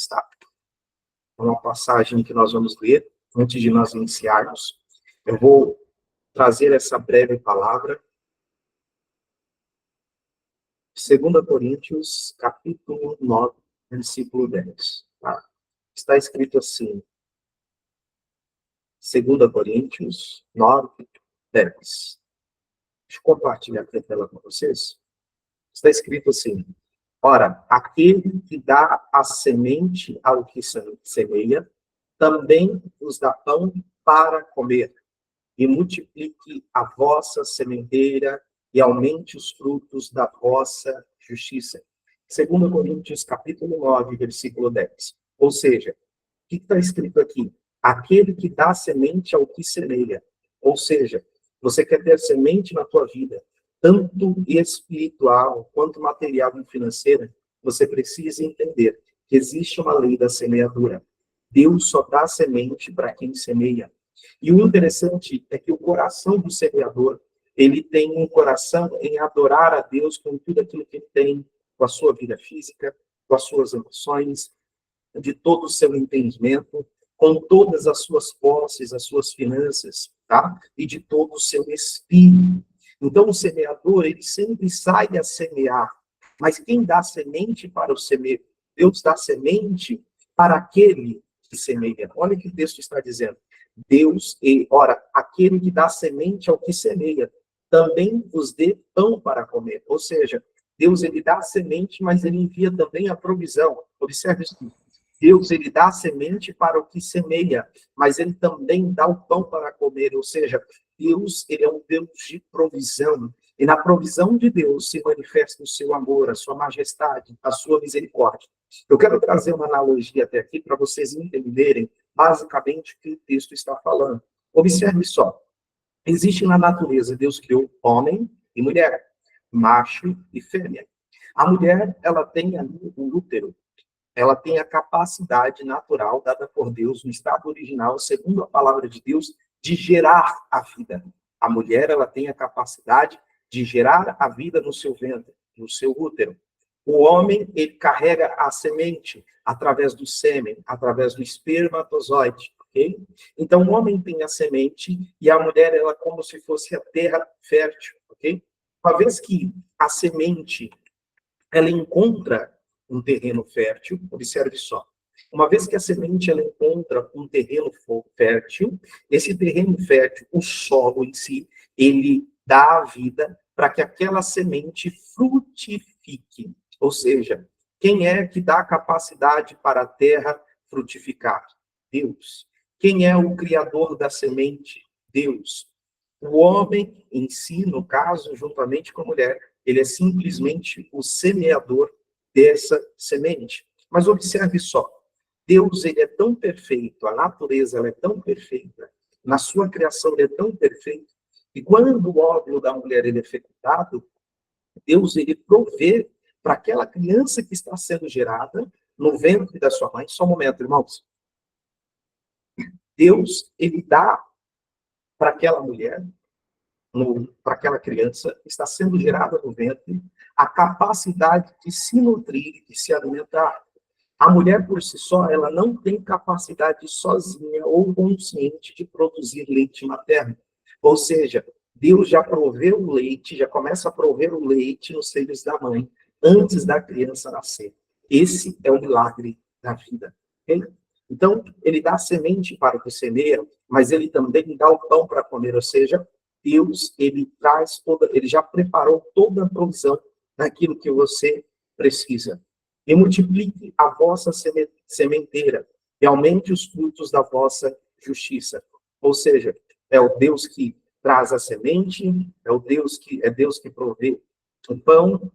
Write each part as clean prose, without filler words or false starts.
está. É uma passagem que nós vamos ler antes de nós iniciarmos. Eu vou trazer essa breve palavra. 2 Coríntios, capítulo 9, versículo 10. Tá? Está escrito assim, 2 Coríntios 9, 10. Deixa eu compartilhar aqui a tela com vocês. Está escrito assim: ora, aquele que dá a semente ao que semeia, também vos dá pão para comer, e multiplique a vossa sementeira e aumente os frutos da vossa justiça. 2 Coríntios, capítulo 9, versículo 10. Ou seja, o que está escrito aqui? Aquele que dá semente ao que semeia. Ou seja, você quer ter semente na tua vida, tanto espiritual quanto material e financeira, você precisa entender que existe uma lei da semeadura. Deus só dá semente para quem semeia. E o interessante é que o coração do semeador, ele tem um coração em adorar a Deus com tudo aquilo que ele tem, com a sua vida física, com as suas emoções, de todo o seu entendimento, com todas as suas posses, as suas finanças, tá? E de todo o seu espírito. Então, o semeador, ele sempre sai a semear. Mas quem dá semente para o semeio? Deus dá semente para aquele que semeia. Olha o que o texto está dizendo. Deus, ora, aquele que dá semente ao que semeia, também vos dê pão para comer. Ou seja, Deus, ele dá semente, mas ele envia também a provisão. Observe isso. Deus, ele dá semente para o que semeia, mas ele também dá o pão para comer. Ou seja, Deus, ele é um Deus de provisão. E na provisão de Deus se manifesta o seu amor, a sua majestade, a sua misericórdia. Eu quero trazer uma analogia até aqui para vocês entenderem basicamente o que o texto está falando. Observe só. Existe na natureza, Deus criou homem e mulher, macho e fêmea. A mulher, ela tem ali o útero. Ela tem a capacidade natural dada por Deus no estado original, segundo a palavra de Deus, de gerar a vida. A mulher, ela tem a capacidade de gerar a vida no seu ventre, no seu útero. O homem, ele carrega a semente através do sêmen, através do espermatozoide, ok? Então, o homem tem a semente e a mulher, ela é como se fosse a terra fértil, ok? Uma vez que a semente, ela encontra um terreno fértil, observe só. Uma vez que a semente ela encontra um terreno fértil, esse terreno fértil, o solo em si, ele dá a vida para que aquela semente frutifique. Ou seja, quem é que dá a capacidade para a terra frutificar? Deus. Quem é o criador da semente? Deus. O homem em si, no caso, juntamente com a mulher, ele é simplesmente o semeador dessa semente. Mas observe só, Deus, ele é tão perfeito, a natureza ela é tão perfeita, na sua criação ele é tão perfeito, e quando o óvulo da mulher ele é fecundado, Deus, ele provê para aquela criança que está sendo gerada no ventre da sua mãe. Só um momento, irmãos. Deus, ele dá para aquela mulher, para aquela criança que está sendo gerada no ventre, a capacidade de se nutrir, de se alimentar. A mulher, por si só, ela não tem capacidade sozinha ou consciente de produzir leite materno. Ou seja, Deus já proveu o leite, já começa a prover o leite nos seios da mãe, antes da criança nascer. Esse é o milagre da vida. Okay? Então, ele dá semente para o que semeia, mas ele também dá o pão para comer. Ou seja, Deus, ele traz ele já preparou toda a provisão daquilo que você precisa. E multiplique a vossa sementeira e aumente os frutos da vossa justiça. Ou seja, é o Deus que traz a semente, é Deus que provê o pão,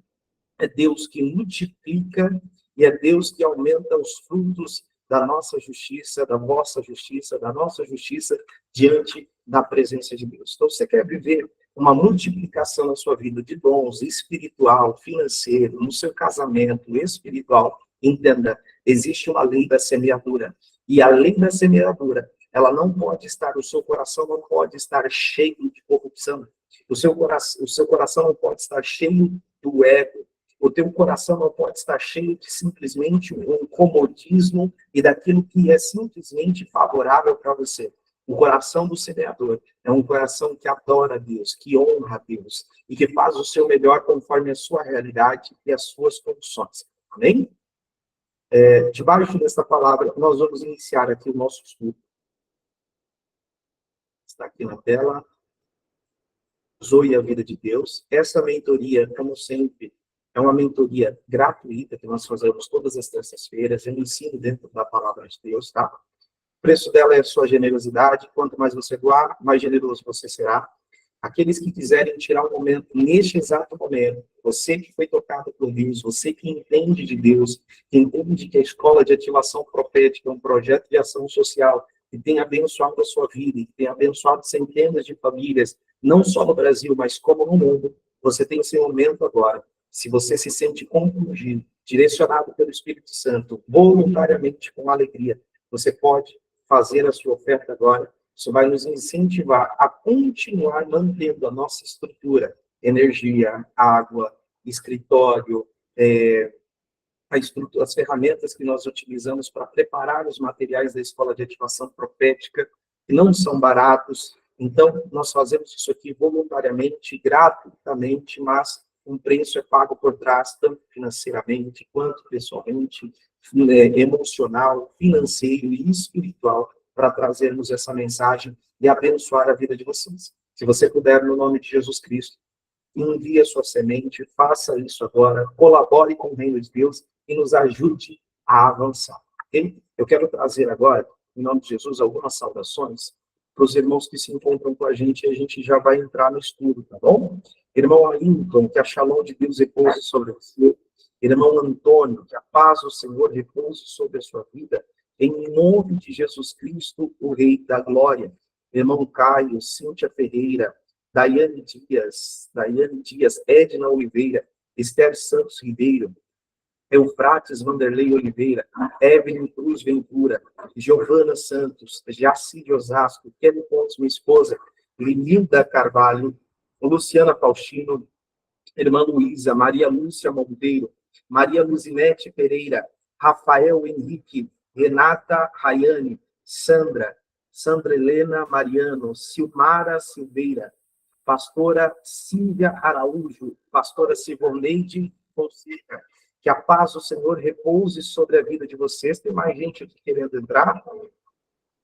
é Deus que multiplica e é Deus que aumenta os frutos da nossa justiça, da vossa justiça, da nossa justiça diante da presença de Deus. Então, você quer viver uma multiplicação na sua vida de dons espiritual, financeiro, no seu casamento espiritual, entenda, existe uma lei da semeadura. E a lei da semeadura, ela não pode estar, o seu coração não pode estar cheio de corrupção. O seu coração não pode estar cheio do ego. O teu coração não pode estar cheio de simplesmente um comodismo e daquilo que é simplesmente favorável para você. O coração do semeador é um coração que adora a Deus, que honra a Deus e que faz o seu melhor conforme a sua realidade e as suas condições. Amém? Debaixo desta palavra, nós vamos iniciar aqui o nosso estudo. Está aqui na tela. Zoe a Vida de Deus. Essa mentoria, como sempre, é uma mentoria gratuita que nós fazemos todas as terças-feiras. Eu ensino dentro da palavra de Deus, tá? O preço dela é a sua generosidade. Quanto mais você doar, mais generoso você será. Aqueles que quiserem tirar um momento, neste exato momento, você que foi tocado por Deus, você que entende de Deus, que entende que a Escola de Ativação Profética é um projeto de ação social que tem abençoado a sua vida, que tem abençoado centenas de famílias, não só no Brasil, mas como no mundo, você tem esse momento agora. Se você se sente compungido, direcionado pelo Espírito Santo, voluntariamente, com alegria, você pode fazer a sua oferta agora. Isso vai nos incentivar a continuar mantendo a nossa estrutura, energia, água, escritório, as ferramentas que nós utilizamos para preparar os materiais da Escola de Ativação Profética, que não são baratos. Então, nós fazemos isso aqui voluntariamente, gratuitamente, mas um preço é pago por trás, tanto financeiramente, quanto pessoalmente, emocional, financeiro e espiritual, para trazermos essa mensagem e abençoar a vida de vocês. Se você puder, no nome de Jesus Cristo, envie a sua semente, faça isso agora, colabore com o reino de Deus e nos ajude a avançar. Okay? Eu quero trazer agora, em nome de Jesus, algumas saudações para os irmãos que se encontram com a gente e a gente já vai entrar no estudo, tá bom? Irmão Alinton, que a shalom de Deus repouse sobre você. Irmão Antônio, que a paz do Senhor repouse sobre a sua vida. Em nome de Jesus Cristo, o Rei da Glória. Irmão Caio, Cíntia Ferreira, Daiane Dias, Edna Oliveira, Esther Santos Ribeiro, Eufrates Vanderlei Oliveira, Evelyn Cruz Ventura, Giovana Santos, Jaci de Osasco, Kelly Pontes, minha esposa, Linilda Carvalho, Luciana Faustino, irmã Luísa, Maria Lúcia Monteiro, Maria Luzinete Pereira, Rafael Henrique, Renata Rayane, Sandra Helena Mariano, Silmara Silveira, pastora Cíndia Araújo, pastora Sivoneide Fonseca. Que a paz do Senhor repouse sobre a vida de vocês. Tem mais gente aqui querendo entrar?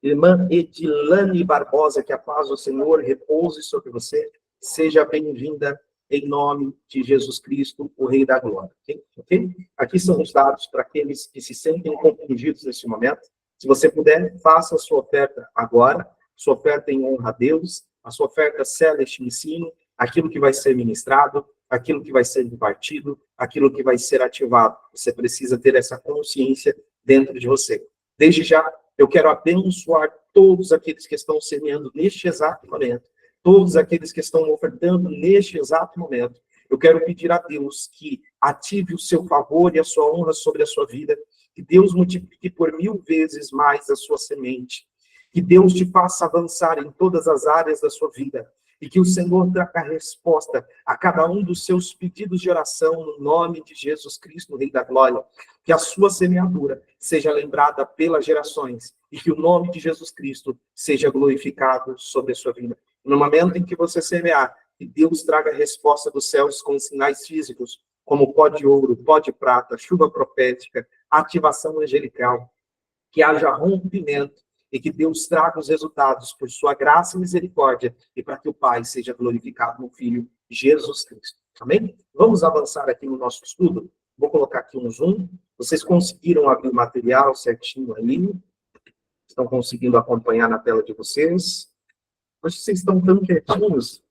Irmã Edilane Barbosa, que a paz do Senhor repouse sobre você. Seja bem-vinda em nome de Jesus Cristo, o Rei da Glória. Okay? Aqui são os dados para aqueles que se sentem compreendidos nesse momento. Se você puder, faça a sua oferta agora. Sua oferta em honra a Deus. A sua oferta sela este ensino, aquilo que vai ser ministrado, aquilo que vai ser impartido, aquilo que vai ser ativado. Você precisa ter essa consciência dentro de você. Desde já, eu quero abençoar todos aqueles que estão semeando neste exato momento, todos aqueles que estão ofertando neste exato momento. Eu quero pedir a Deus que ative o seu favor e a sua honra sobre a sua vida, que Deus multiplique por 1000 vezes mais a sua semente, que Deus te faça avançar em todas as áreas da sua vida, e que o Senhor traga resposta a cada um dos seus pedidos de oração no nome de Jesus Cristo, Rei da Glória. Que a sua semeadura seja lembrada pelas gerações e que o nome de Jesus Cristo seja glorificado sobre a sua vida. No momento em que você semear, que Deus traga resposta dos céus com sinais físicos, como pó de ouro, pó de prata, chuva profética, ativação angelical, que haja rompimento, e que Deus traga os resultados por sua graça e misericórdia, e para que o Pai seja glorificado no Filho Jesus Cristo. Amém? Vamos avançar aqui no nosso estudo. Vou colocar aqui um zoom. Vocês conseguiram abrir o material certinho aí? Estão conseguindo acompanhar na tela de vocês? Hoje vocês estão tão quietinhos.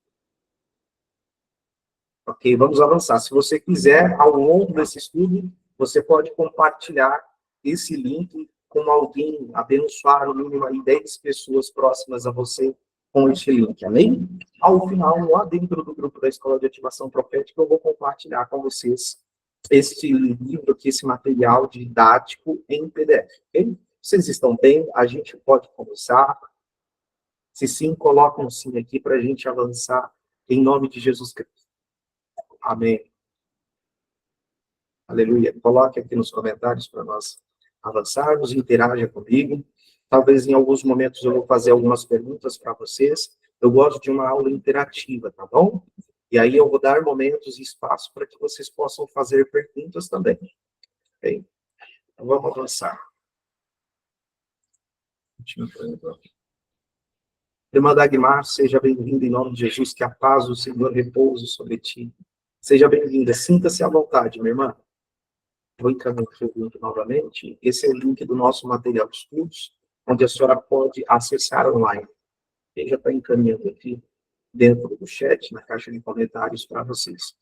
Ok, vamos avançar. Se você quiser, ao longo desse estudo, você pode compartilhar esse link com alguém, abençoar no mínimo aí 10 pessoas próximas a você com este link, amém? Ao final, lá dentro do grupo da Escola de Ativação Profética, eu vou compartilhar com vocês este livro aqui, esse material didático em PDF, ok? Vocês estão bem? A gente pode começar? Se sim, coloca um sim aqui para a gente avançar em nome de Jesus Cristo. Amém. Aleluia. Coloque aqui nos comentários para nós avançarmos, interaja comigo. Talvez em alguns momentos eu vou fazer algumas perguntas para vocês. Eu gosto de uma aula interativa, tá bom? E aí eu vou dar momentos e espaço para que vocês possam fazer perguntas também. Ok? Então vamos avançar. Irmã Dagmar, seja bem-vinda em nome de Jesus, que a paz do Senhor repouse sobre ti. Seja bem-vinda, sinta-se à vontade, minha irmã. Vou encaminhar o seu link novamente. Esse é o link do nosso material de estudos, onde a senhora pode acessar online. Ele já está encaminhando aqui dentro do chat, na caixa de comentários para vocês.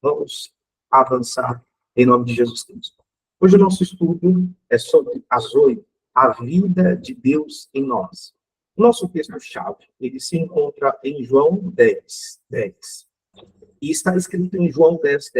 Vamos avançar em nome de Jesus Cristo. Hoje o nosso estudo é sobre a Zoe, a vida de Deus em nós. O nosso texto-chave, ele se encontra em João 10. E está escrito em João 10,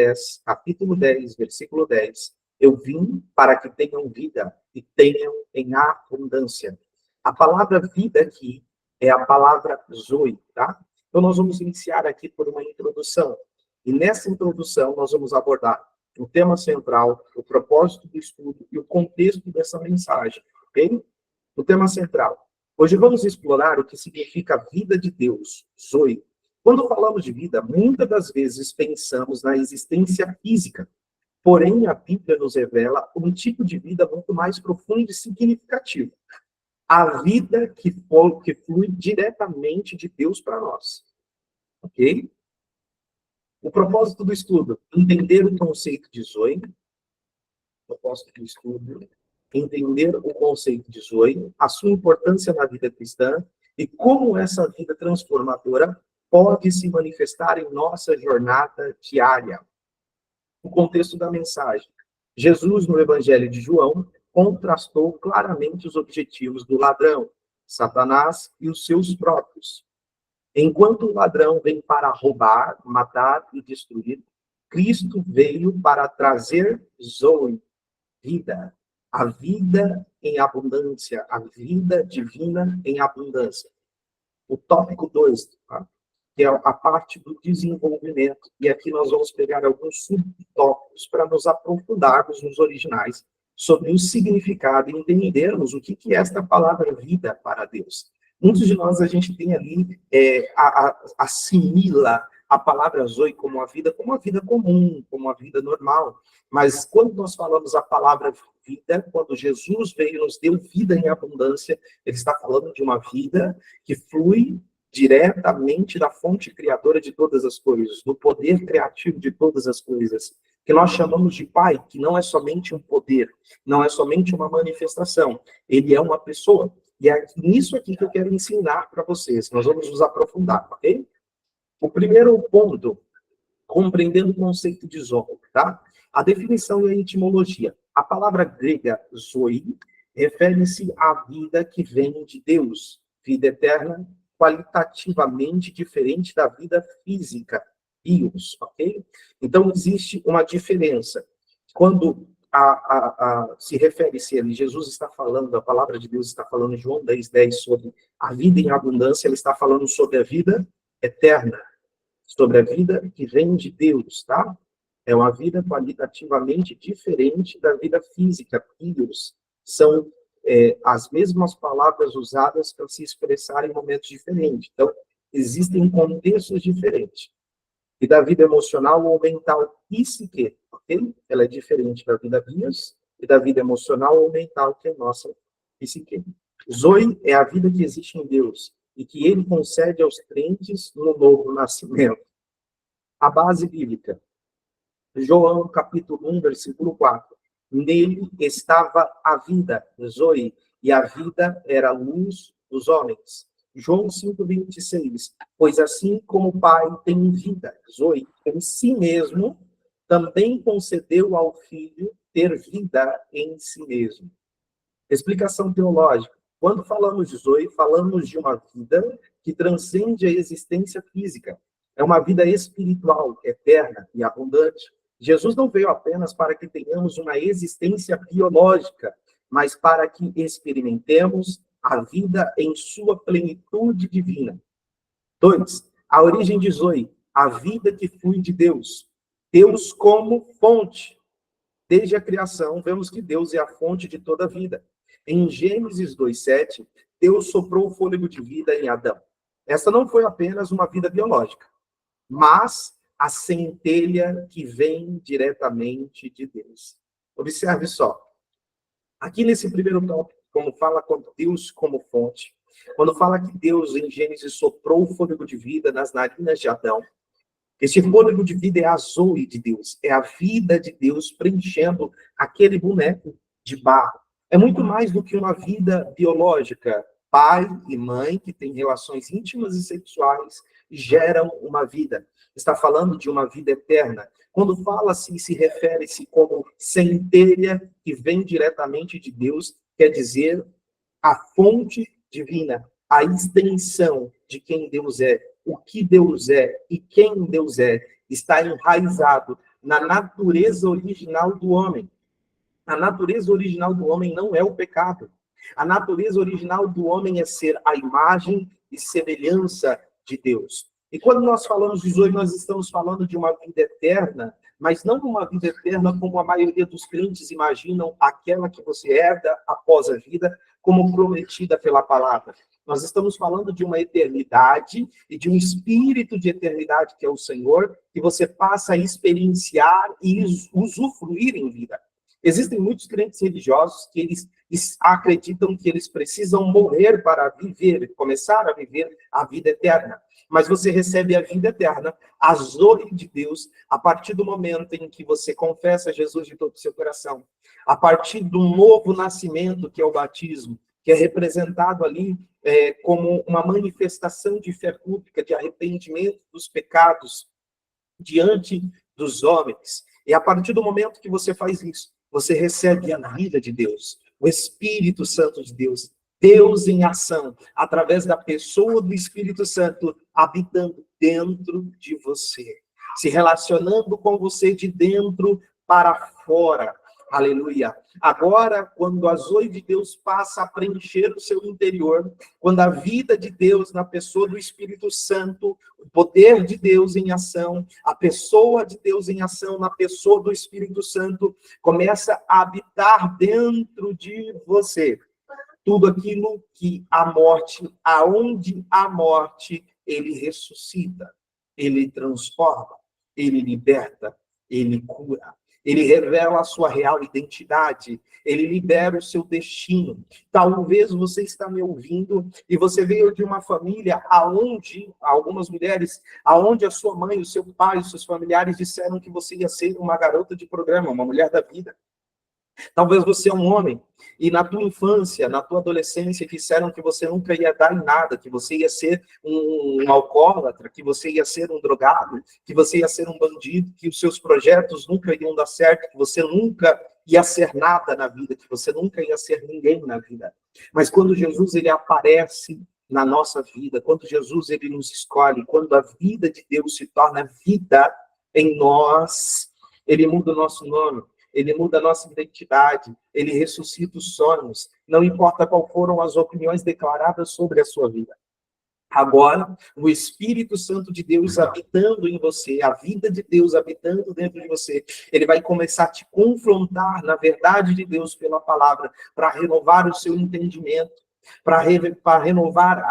capítulo 10, versículo 10. Eu vim para que tenham vida e tenham em abundância. A palavra vida aqui é a palavra Zoe, tá? Então nós vamos iniciar aqui por uma introdução. E nessa introdução nós vamos abordar o tema central, o propósito do estudo e o contexto dessa mensagem, ok? O tema central. Hoje vamos explorar o que significa vida de Deus, Zoe. Quando falamos de vida, muitas das vezes pensamos na existência física. Porém, a Bíblia nos revela um tipo de vida muito mais profundo e significativo. A vida que flui diretamente de Deus para nós. Ok? O propósito do estudo, entender o conceito de Zoe. Propósito do estudo, entender o conceito de Zoe, a sua importância na vida cristã e como essa vida transformadora pode se manifestar em nossa jornada diária. O contexto da mensagem. Jesus, no Evangelho de João, contrastou claramente os objetivos do ladrão, Satanás e os seus próprios. Enquanto o ladrão vem para roubar, matar e destruir, Cristo veio para trazer Zoe, vida, a vida em abundância, a vida divina em abundância. O tópico 2, tá? Que é a parte do desenvolvimento. E aqui nós vamos pegar alguns subtópicos para nos aprofundarmos nos originais sobre o significado e entendermos o que é esta palavra vida para Deus. Muitos de nós, a gente tem ali, assimila a palavra Zoe como uma vida comum, como uma vida normal. Mas quando nós falamos a palavra vida, quando Jesus veio e nos deu vida em abundância, ele está falando de uma vida que flui diretamente da fonte criadora de todas as coisas, do poder criativo de todas as coisas, que nós chamamos de Pai, que não é somente um poder, não é somente uma manifestação, ele é uma pessoa. E é nisso aqui que eu quero ensinar para vocês, nós vamos nos aprofundar, ok? O primeiro ponto, compreendendo o conceito de Zoe, tá? A definição e a etimologia. A palavra grega Zoe refere-se à vida que vem de Deus, vida eterna, qualitativamente diferente da vida física, bios, ok? Então, existe uma diferença. Quando se refere-se ali, Jesus está falando, a palavra de Deus está falando em João 10, sobre a vida em abundância, ele está falando sobre a vida eterna, sobre a vida que vem de Deus, tá? É uma vida qualitativamente diferente da vida física, bios. São as mesmas palavras usadas para se expressar em momentos diferentes. Então, existem contextos diferentes. E da vida emocional ou mental psique, ok? Ela é diferente da vida bios e da vida emocional ou mental, que é nossa psique. Zoe é a vida que existe em Deus e que ele concede aos crentes no novo nascimento. A base bíblica. João, capítulo 1, versículo 4. Nele estava a vida, Zoe, e a vida era a luz dos homens. João 5:26. Pois assim como o Pai tem vida, Zoe, em si mesmo, também concedeu ao Filho ter vida em si mesmo. Explicação teológica. Quando falamos de Zoe, falamos de uma vida que transcende a existência física. É uma vida espiritual, eterna e abundante. Jesus não veio apenas para que tenhamos uma existência biológica, mas para que experimentemos a vida em sua plenitude divina. 2. A origem de Zoe, a vida que flui de Deus. Deus como fonte. Desde a criação, vemos que Deus é a fonte de toda a vida. Em Gênesis 2:7, Deus soprou o fôlego de vida em Adão. Essa não foi apenas uma vida biológica, mas a centelha que vem diretamente de Deus. Observe só. Aqui nesse primeiro tópico, como fala com Deus como fonte, quando fala que Deus em Gênesis soprou o fôlego de vida nas narinas de Adão, esse fôlego de vida é a zoe de Deus, é a vida de Deus preenchendo aquele boneco de barro. É muito mais do que uma vida biológica. Pai e mãe que têm relações íntimas e sexuais geram uma vida. Está falando de uma vida eterna. Quando fala-se e se refere-se como centelha que vem diretamente de Deus, quer dizer a fonte divina, a extensão de quem Deus é, o que Deus é e quem Deus é, está enraizado na natureza original do homem. A natureza original do homem não é o pecado. A natureza original do homem é ser a imagem e semelhança de Deus. E quando nós falamos de hoje, nós estamos falando de uma vida eterna, mas não uma vida eterna como a maioria dos crentes imaginam, aquela que você herda após a vida, como prometida pela palavra. Nós estamos falando de uma eternidade e de um espírito de eternidade que é o Senhor, que você passa a experienciar e usufruir em vida. Existem muitos crentes religiosos que eles acreditam que eles precisam morrer para viver, começar a viver a vida eterna. Mas você recebe a vida eterna, a zoe de Deus, a partir do momento em que você confessa Jesus de todo o seu coração. A partir do novo nascimento, que é o batismo, que é representado ali como uma manifestação de fé pública, de arrependimento dos pecados diante dos homens. E a partir do momento que você faz isso, você recebe a vida de Deus, o Espírito Santo de Deus, Deus em ação, através da pessoa do Espírito Santo, habitando dentro de você, se relacionando com você de dentro para fora. Aleluia. Agora, quando a zoe de Deus passa a preencher o seu interior, quando a vida de Deus na pessoa do Espírito Santo, o poder de Deus em ação, a pessoa de Deus em ação na pessoa do Espírito Santo, começa a habitar dentro de você. Tudo aquilo que a morte, aonde a morte, ele ressuscita, ele transforma, ele liberta, ele cura. Ele revela a sua real identidade. Ele libera o seu destino. Talvez você está me ouvindo e você veio de uma família aonde, algumas mulheres, aonde a sua mãe, o seu pai, os seus familiares disseram que você ia ser uma garota de programa, uma mulher da vida. Talvez você é um homem e na tua infância, na tua adolescência, disseram que você nunca ia dar em nada, que você ia ser um alcoólatra, que você ia ser um drogado, que você ia ser um bandido, que os seus projetos nunca iam dar certo, que você nunca ia ser nada na vida, que você nunca ia ser ninguém na vida. Mas quando Jesus ele aparece na nossa vida, quando Jesus ele nos escolhe, quando a vida de Deus se torna vida em nós, ele muda o nosso nome. Ele muda a nossa identidade, ele ressuscita os sonhos, não importa qual foram as opiniões declaradas sobre a sua vida. Agora, o Espírito Santo de Deus habitando em você, a vida de Deus habitando dentro de você, ele vai começar a te confrontar na verdade de Deus pela palavra, para renovar o seu entendimento, para renovar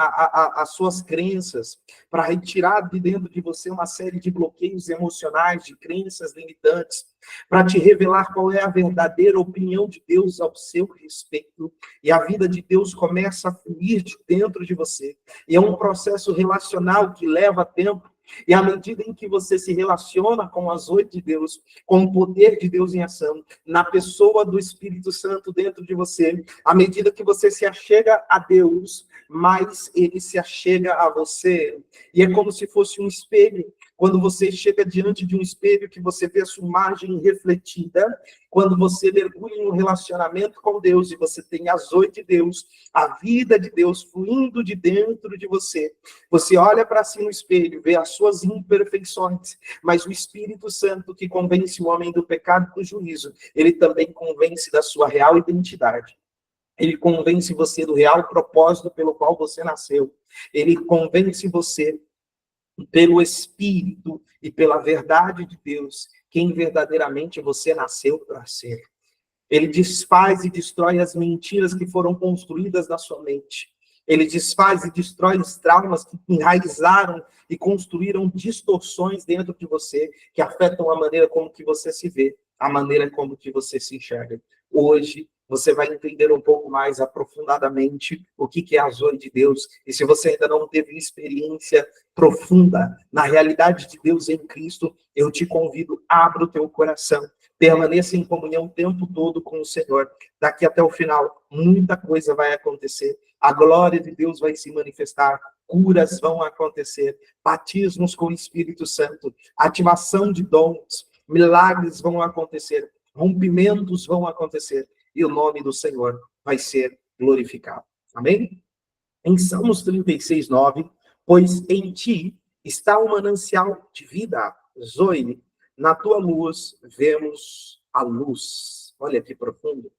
as suas crenças, para retirar de dentro de você uma série de bloqueios emocionais, de crenças limitantes, para te revelar qual é a verdadeira opinião de Deus ao seu respeito. E a vida de Deus começa a fluir de dentro de você. E é um processo relacional que leva tempo. E à medida em que você se relaciona com as zoe de Deus, com o poder de Deus em ação, na pessoa do Espírito Santo dentro de você, à medida que você se achega a Deus, mais ele se achega a você. E é como se fosse um espelho. Quando você chega diante de um espelho, que você vê a sua imagem refletida, quando você mergulha em um relacionamento com Deus e você tem a zoe de Deus, a vida de Deus fluindo de dentro de você, você olha para si no espelho, vê as suas imperfeições, mas o Espírito Santo que convence o homem do pecado e do juízo, ele também convence da sua real identidade. Ele convence você do real propósito pelo qual você nasceu. Ele convence você pelo Espírito e pela verdade de Deus, quem verdadeiramente você nasceu para ser. Ele desfaz e destrói as mentiras que foram construídas na sua mente. Ele desfaz e destrói os traumas que enraizaram e construíram distorções dentro de você, que afetam a maneira como que você se vê, a maneira como que você se enxerga. Hoje, você vai entender um pouco mais aprofundadamente o que é a Zoe de Deus. E se você ainda não teve experiência profunda na realidade de Deus em Cristo, eu te convido, abra o teu coração. Permaneça em comunhão o tempo todo com o Senhor. Daqui até o final, muita coisa vai acontecer. A glória de Deus vai se manifestar. Curas vão acontecer. Batismos com o Espírito Santo. Ativação de dons. Milagres vão acontecer. Rompimentos vão acontecer. E o nome do Senhor vai ser glorificado. Amém? Em Salmos 36, 9, pois em ti está o manancial de vida, Zoe, na tua luz vemos a luz. Olha que profundo.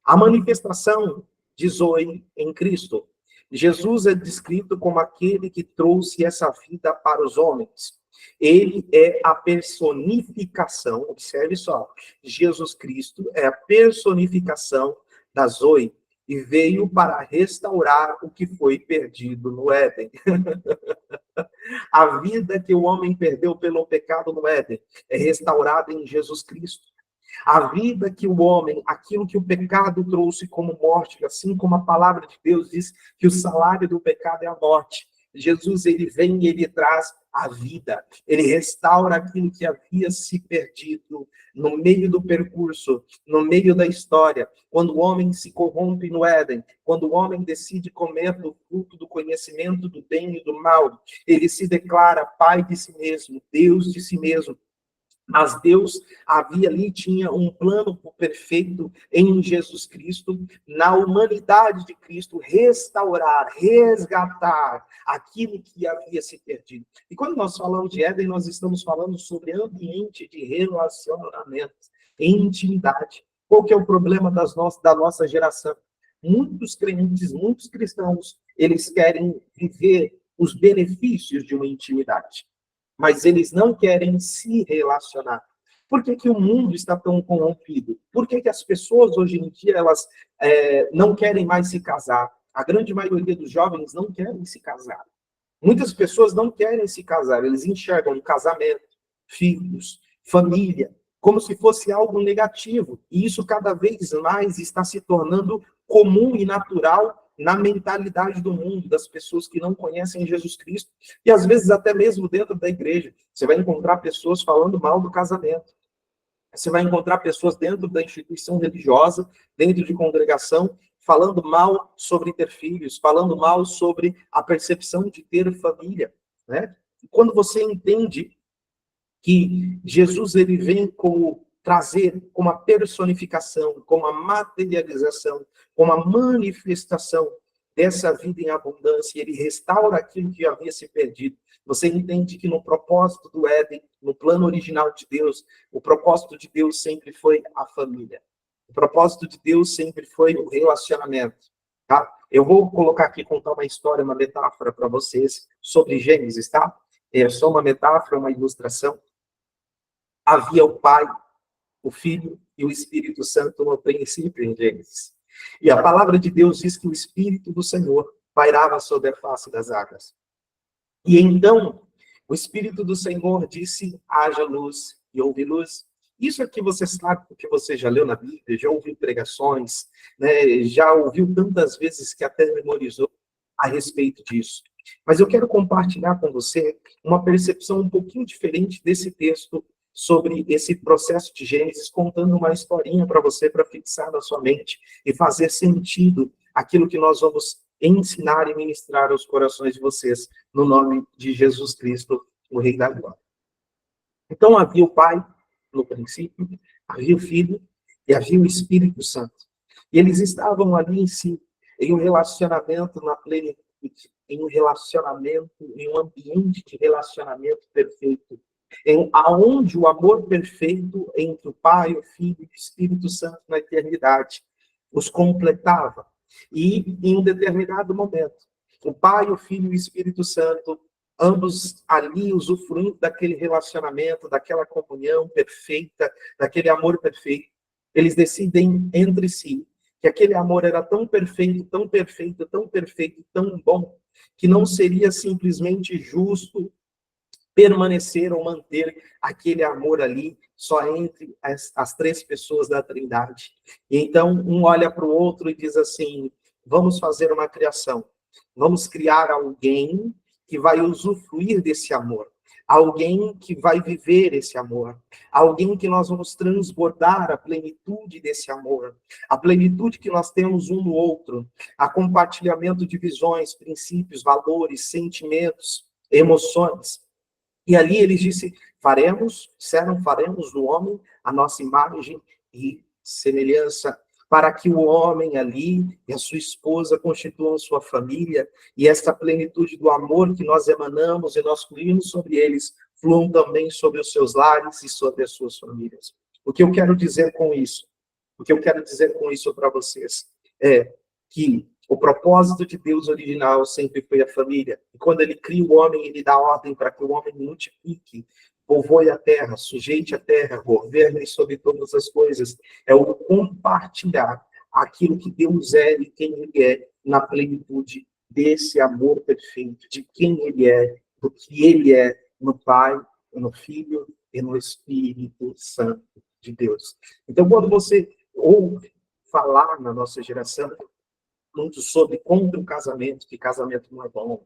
A manifestação de Zoe em Cristo. Jesus é descrito como aquele que trouxe essa vida para os homens. Ele é a personificação, observe só, Jesus Cristo é a personificação da Zoe e veio para restaurar o que foi perdido no Éden. A vida que o homem perdeu pelo pecado no Éden é restaurada em Jesus Cristo. A vida que o homem, aquilo que o pecado trouxe como morte, assim como a palavra de Deus diz que o salário do pecado é a morte. Jesus, ele vem e ele traz a vida. Ele restaura aquilo que havia se perdido no meio do percurso, no meio da história. Quando o homem se corrompe no Éden, quando o homem decide comer do fruto do conhecimento do bem e do mal, ele se declara pai de si mesmo, Deus de si mesmo. Mas Deus havia ali, tinha um plano perfeito em Jesus Cristo, na humanidade de Cristo, restaurar, resgatar aquilo que havia se perdido. E quando nós falamos de Éden, nós estamos falando sobre ambiente de relacionamento, intimidade. Qual que é o problema da nossa geração? Muitos crentes, muitos cristãos, eles querem viver os benefícios de uma intimidade, mas eles não querem se relacionar. Por que que o mundo está tão corrompido? Por que que as pessoas hoje em dia elas não querem mais se casar? A grande maioria dos jovens não querem se casar. Muitas pessoas não querem se casar, eles enxergam o casamento, filhos, família, como se fosse algo negativo. E isso cada vez mais está se tornando comum e natural na mentalidade do mundo, das pessoas que não conhecem Jesus Cristo, e às vezes até mesmo dentro da igreja. Você vai encontrar pessoas falando mal do casamento. Você vai encontrar pessoas dentro da instituição religiosa, dentro de congregação, falando mal sobre ter filhos, falando mal sobre a percepção de ter família, né? E quando você entende que Jesus ele vem como trazer como a personificação, como a materialização, como a manifestação dessa vida em abundância, ele restaura aquilo que havia se perdido. Você entende que no propósito do Éden, no plano original de Deus, o propósito de Deus sempre foi a família. O propósito de Deus sempre foi o relacionamento. Tá? Eu vou colocar aqui, contar uma história, uma metáfora para vocês sobre Gênesis, tá? É só uma metáfora, uma ilustração. Havia o Pai, o Filho e o Espírito Santo no princípio em Gênesis. E a palavra de Deus diz que o Espírito do Senhor pairava sobre a face das águas. E então, o Espírito do Senhor disse, haja luz, e houve luz. Isso aqui você sabe, porque você já leu na Bíblia, já ouviu pregações, né, já ouviu tantas vezes que até memorizou a respeito disso. Mas eu quero compartilhar com você uma percepção um pouquinho diferente desse texto sobre esse processo de Gênesis, contando uma historinha para você, para fixar na sua mente e fazer sentido aquilo que nós vamos ensinar e ministrar aos corações de vocês, no nome de Jesus Cristo, o Rei da Glória. Então havia o Pai, no princípio, havia o Filho e havia o Espírito Santo. E eles estavam ali em si, em um relacionamento na plenitude, em um relacionamento, em um ambiente de relacionamento perfeito, aonde o amor perfeito entre o Pai, o Filho e o Espírito Santo na eternidade os completava. E em um determinado momento, o Pai, o Filho e o Espírito Santo ambos ali usufruindo daquele relacionamento, daquela comunhão perfeita, daquele amor perfeito, eles decidem entre si que aquele amor era tão perfeito, tão perfeito, tão perfeito, tão bom, que não seria simplesmente justo permanecer ou manter aquele amor ali só entre as três pessoas da Trindade. E então, um olha para o outro e diz assim, vamos fazer uma criação. Vamos criar alguém que vai usufruir desse amor. Alguém que vai viver esse amor. Alguém que nós vamos transbordar a plenitude desse amor. A plenitude que nós temos um no outro. A compartilhamento de visões, princípios, valores, sentimentos, emoções. E ali ele disse, faremos do homem a nossa imagem e semelhança, para que o homem ali e a sua esposa constituam sua família, e esta plenitude do amor que nós emanamos e nós fluímos sobre eles, fluam também sobre os seus lares e sobre as suas famílias. O que eu quero dizer com isso? O que eu quero dizer com isso para vocês é que o propósito de Deus original sempre foi a família. E quando ele cria o homem, ele dá ordem para que o homem multiplique, povoe a terra, sujeite a terra, governe sobre todas as coisas. É o compartilhar aquilo que Deus é e quem ele é, na plenitude desse amor perfeito, de quem ele é, do que ele é, no Pai, no Filho e no Espírito Santo de Deus. Então, quando você ouve falar na nossa geração, muito sobre contra o casamento, que casamento não é bom,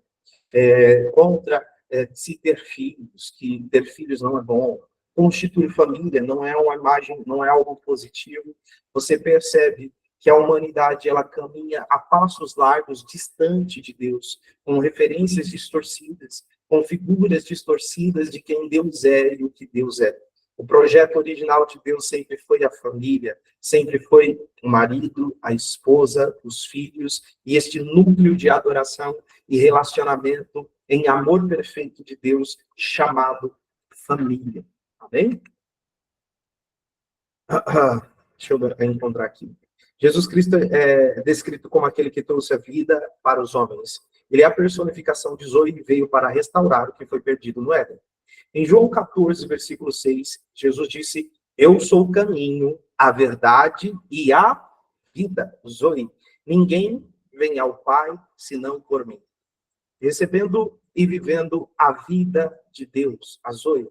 contra se ter filhos, que ter filhos não é bom, constituir família não é uma imagem, não é algo positivo. Você percebe que a humanidade ela caminha a passos largos distante de Deus, com referências distorcidas, com figuras distorcidas de quem Deus é e o que Deus é. O projeto original de Deus sempre foi a família, sempre foi o marido, a esposa, os filhos, e este núcleo de adoração e relacionamento em amor perfeito de Deus, chamado família. Amém? Deixa eu encontrar aqui. Jesus Cristo é descrito como aquele que trouxe a vida para os homens. Ele é a personificação de Zoe e veio para restaurar o que foi perdido no Éden. Em João 14, versículo 6, Jesus disse, eu sou o caminho, a verdade e a vida. Zoe, ninguém vem ao Pai senão por mim. Recebendo e vivendo a vida de Deus, a Zoe.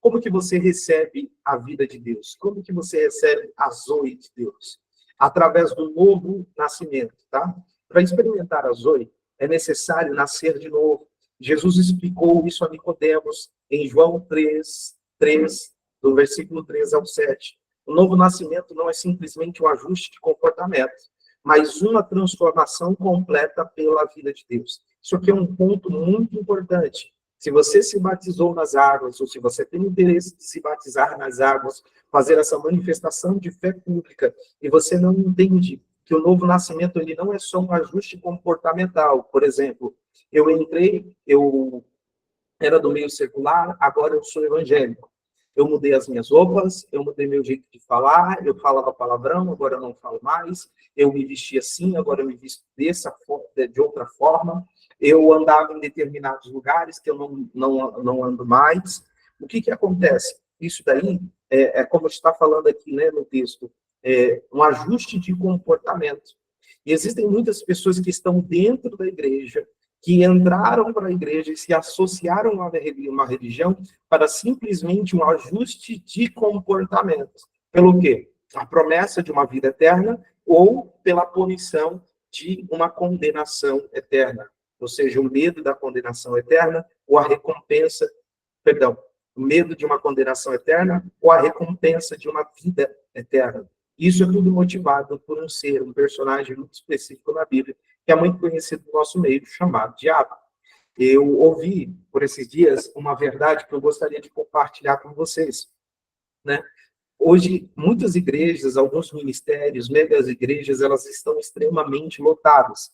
Como que você recebe a vida de Deus? Como que você recebe a Zoe de Deus? Através do novo nascimento, tá? Para experimentar a Zoe, é necessário nascer de novo. Jesus explicou isso a Nicodemos em João 3, do versículo 3 ao 7. O novo nascimento não é simplesmente um ajuste de comportamento, mas uma transformação completa pela vida de Deus. Isso aqui é um ponto muito importante. Se você se batizou nas águas, ou se você tem interesse de se batizar nas águas, fazer essa manifestação de fé pública, e você não entende que o novo nascimento ele não é só um ajuste comportamental. Por exemplo, eu era do meio secular, agora eu sou evangélico. Eu mudei as minhas roupas, eu mudei meu jeito de falar, eu falava palavrão, agora eu não falo mais, eu me vestia assim, agora eu me visto de outra forma, eu andava em determinados lugares que eu não ando mais. O que acontece? Isso daí como está falando aqui, né, no texto, um ajuste de comportamento. E existem muitas pessoas que estão dentro da igreja, que entraram para a igreja e se associaram a uma religião para simplesmente um ajuste de comportamento. Pelo quê? A promessa de uma vida eterna ou pela punição de uma condenação eterna. Ou seja, o medo da condenação eterna ou a recompensa, perdão, o medo de uma condenação eterna ou a recompensa de uma vida eterna. Isso é tudo motivado por um ser, um personagem muito específico na Bíblia, que é muito conhecido no nosso meio, chamado Diabo. Eu ouvi, por esses dias, uma verdade que eu gostaria de compartilhar com vocês, né? Hoje, muitas igrejas, alguns ministérios, megas igrejas, elas estão extremamente lotadas.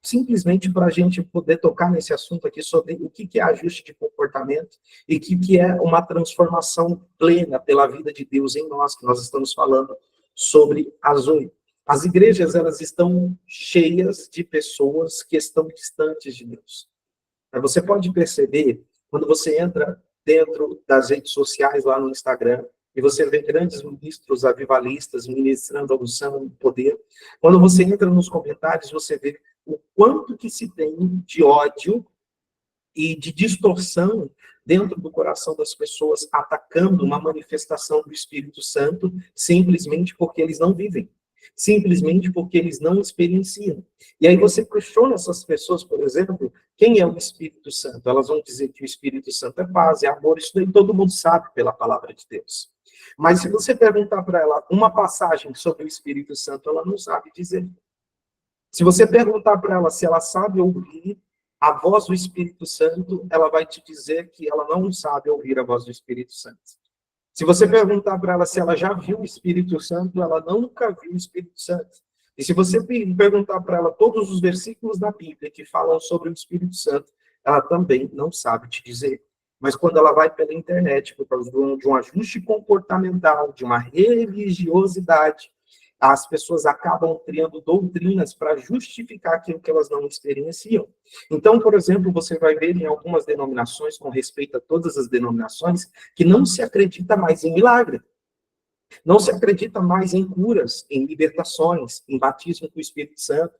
Simplesmente para a gente poder tocar nesse assunto aqui sobre o que é ajuste de comportamento e o que é uma transformação plena pela vida de Deus em nós, que nós estamos falando sobre a Zoe. As igrejas, elas estão cheias de pessoas que estão distantes de Deus. Você pode perceber, quando você entra dentro das redes sociais, lá no Instagram, e você vê grandes ministros avivalistas ministrando a unção e poder, quando você entra nos comentários, você vê o quanto que se tem de ódio e de distorção dentro do coração das pessoas, atacando uma manifestação do Espírito Santo, simplesmente porque eles não vivem, simplesmente porque eles não experienciam. E aí você questiona essas pessoas, por exemplo, quem é o Espírito Santo? Elas vão dizer que o Espírito Santo é paz, é amor, isso daí todo mundo sabe pela palavra de Deus. Mas se você perguntar para ela uma passagem sobre o Espírito Santo, ela não sabe dizer. Se você perguntar para ela se ela sabe ouvir a voz do Espírito Santo, ela vai te dizer que ela não sabe ouvir a voz do Espírito Santo. Se você perguntar para ela se ela já viu o Espírito Santo, ela nunca viu o Espírito Santo. E se você perguntar para ela todos os versículos da Bíblia que falam sobre o Espírito Santo, ela também não sabe te dizer. Mas quando ela vai pela internet, por causa de um ajuste comportamental, de uma religiosidade, as pessoas acabam criando doutrinas para justificar aquilo que elas não experienciam. Então, por exemplo, você vai ver em algumas denominações, com respeito a todas as denominações, que não se acredita mais em milagre. Não se acredita mais em curas, em libertações, em batismo com o Espírito Santo,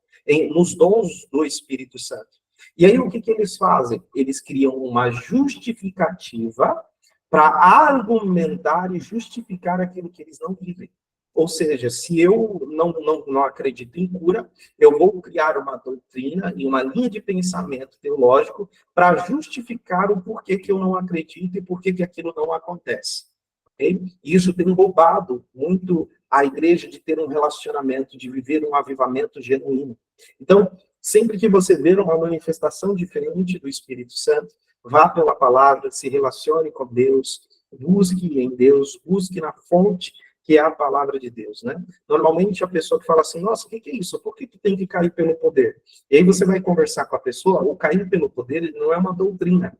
nos dons do Espírito Santo. E aí, o que eles fazem? Eles criam uma justificativa para argumentar e justificar aquilo que eles não vivem. Ou seja, se eu não acredito em cura, eu vou criar uma doutrina e uma linha de pensamento teológico para justificar o porquê que eu não acredito e porquê que aquilo não acontece. Okay? E isso tem roubado muito a igreja de ter um relacionamento, de viver um avivamento genuíno. Então, sempre que você ver uma manifestação diferente do Espírito Santo, vá pela palavra, se relacione com Deus, busque em Deus, busque na fonte que é a palavra de Deus, né? Normalmente a pessoa que fala assim, nossa, o que é isso? Por que tem que cair pelo poder? E aí você vai conversar com a pessoa, o cair pelo poder ele não é uma doutrina.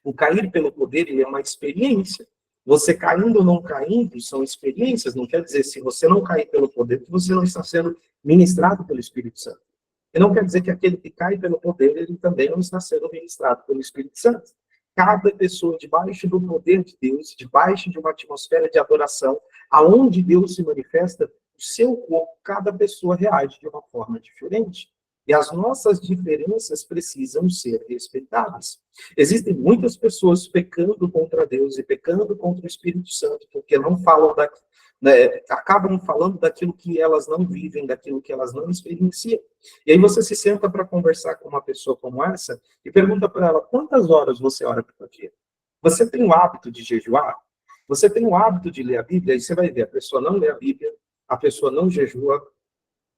O cair pelo poder ele é uma experiência. Você caindo ou não caindo são experiências, não quer dizer se você não cair pelo poder que você não está sendo ministrado pelo Espírito Santo. E não quer dizer que aquele que cai pelo poder, ele também não está sendo ministrado pelo Espírito Santo. Cada pessoa debaixo do poder de Deus, debaixo de uma atmosfera de adoração, aonde Deus se manifesta, o seu corpo, cada pessoa reage de uma forma diferente. E as nossas diferenças precisam ser respeitadas. Existem muitas pessoas pecando contra Deus e pecando contra o Espírito Santo, porque não falam acabam falando daquilo que elas não vivem, daquilo que elas não experienciam. E aí você se senta para conversar com uma pessoa como essa e pergunta para ela, quantas horas você ora por dia? Você tem o hábito de jejuar? Você tem o hábito de ler a Bíblia? Aí você vai ver, a pessoa não lê a Bíblia, a pessoa não jejua,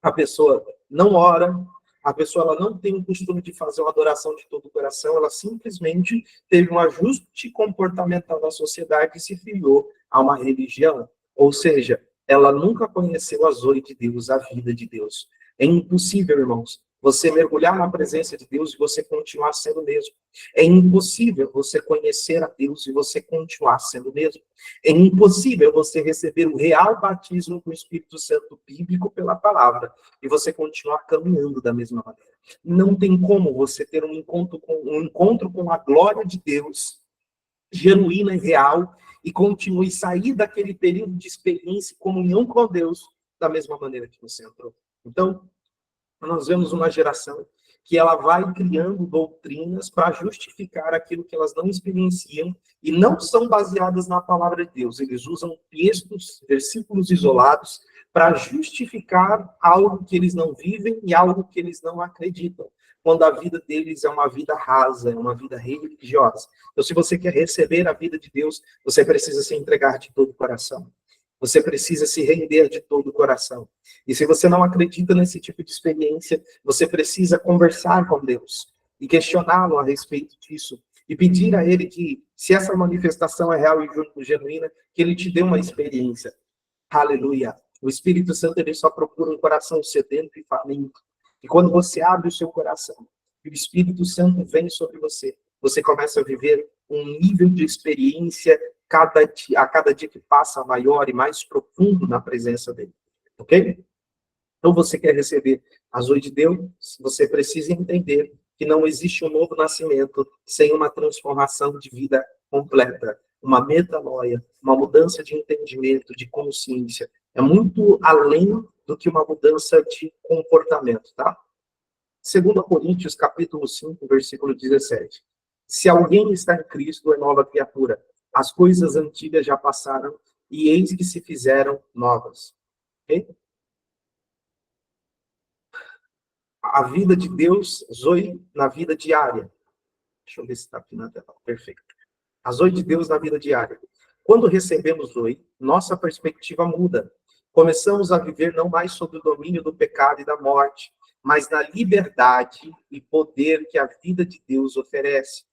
a pessoa não ora, a pessoa ela não tem o costume de fazer uma adoração de todo o coração, ela simplesmente teve um ajuste comportamental na sociedade e se filiou a uma religião. Ou seja, ela nunca conheceu a zoe de Deus, a vida de Deus. É impossível, irmãos, você mergulhar na presença de Deus e você continuar sendo o mesmo. É impossível você conhecer a Deus e você continuar sendo o mesmo. É impossível você receber o real batismo com o Espírito Santo bíblico pela palavra e você continuar caminhando da mesma maneira. Não tem como você ter um encontro com a glória de Deus genuína e real e continue sair daquele período de experiência e comunhão com Deus da mesma maneira que você entrou. Então, nós vemos uma geração que ela vai criando doutrinas para justificar aquilo que elas não experienciam e não são baseadas na palavra de Deus. Eles usam textos, versículos isolados para justificar algo que eles não vivem e algo que eles não acreditam, quando a vida deles é uma vida rasa, é uma vida religiosa. Então, se você quer receber a vida de Deus, você precisa se entregar de todo o coração. Você precisa se render de todo o coração. E se você não acredita nesse tipo de experiência, você precisa conversar com Deus e questioná-lo a respeito disso. E pedir a Ele que, se essa manifestação é real e genuína, que Ele te dê uma experiência. Aleluia. O Espírito Santo, ele só procura um coração sedento e faminto. E quando você abre o seu coração, e o Espírito Santo vem sobre você, você começa a viver um nível de experiência a cada dia que passa maior e mais profundo na presença dele. Ok? Então você quer receber a zoe de Deus, você precisa entender que não existe um novo nascimento sem uma transformação de vida completa, uma metanoia, uma mudança de entendimento, de consciência. É muito além do que uma mudança de comportamento, tá? 2 Coríntios, capítulo 5, versículo 17. Se alguém está em Cristo, é nova criatura. As coisas antigas já passaram e eis que se fizeram novas. Okay? A vida de Deus, Zoe, na vida diária. Deixa eu ver se está aqui na tela. Perfeito. A Zoe de Deus na vida diária. Quando recebemos Zoe, nossa perspectiva muda. Começamos a viver não mais sob o domínio do pecado e da morte, mas na liberdade e poder que a vida de Deus oferece.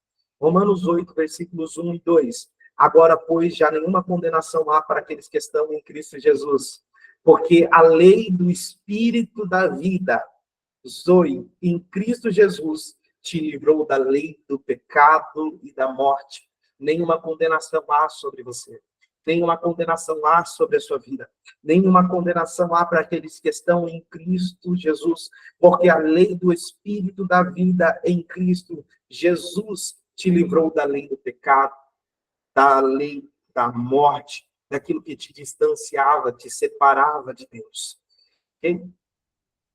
Romanos 8, versículos 1 e 2. Agora, pois, já nenhuma condenação há para aqueles que estão em Cristo Jesus, porque a lei do Espírito da vida, Zoe, em Cristo Jesus, te livrou da lei do pecado e da morte. Nenhuma condenação há sobre você. Nenhuma condenação há sobre a sua vida. Nenhuma condenação há para aqueles que estão em Cristo Jesus. Porque a lei do Espírito da vida em Cristo Jesus te livrou da lei do pecado, da lei da morte, daquilo que te distanciava, te separava de Deus. Ok?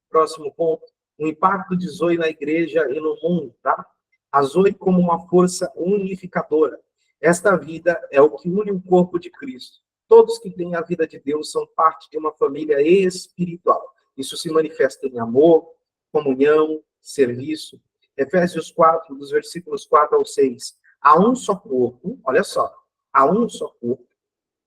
Próximo ponto. O impacto de Zoe na igreja e no mundo, tá? A Zoe como uma força unificadora. Esta vida é o que une o corpo de Cristo. Todos que têm a vida de Deus são parte de uma família espiritual. Isso se manifesta em amor, comunhão, serviço. Efésios 4, dos versículos 4 ao 6. Há um só corpo, olha só, há um só corpo,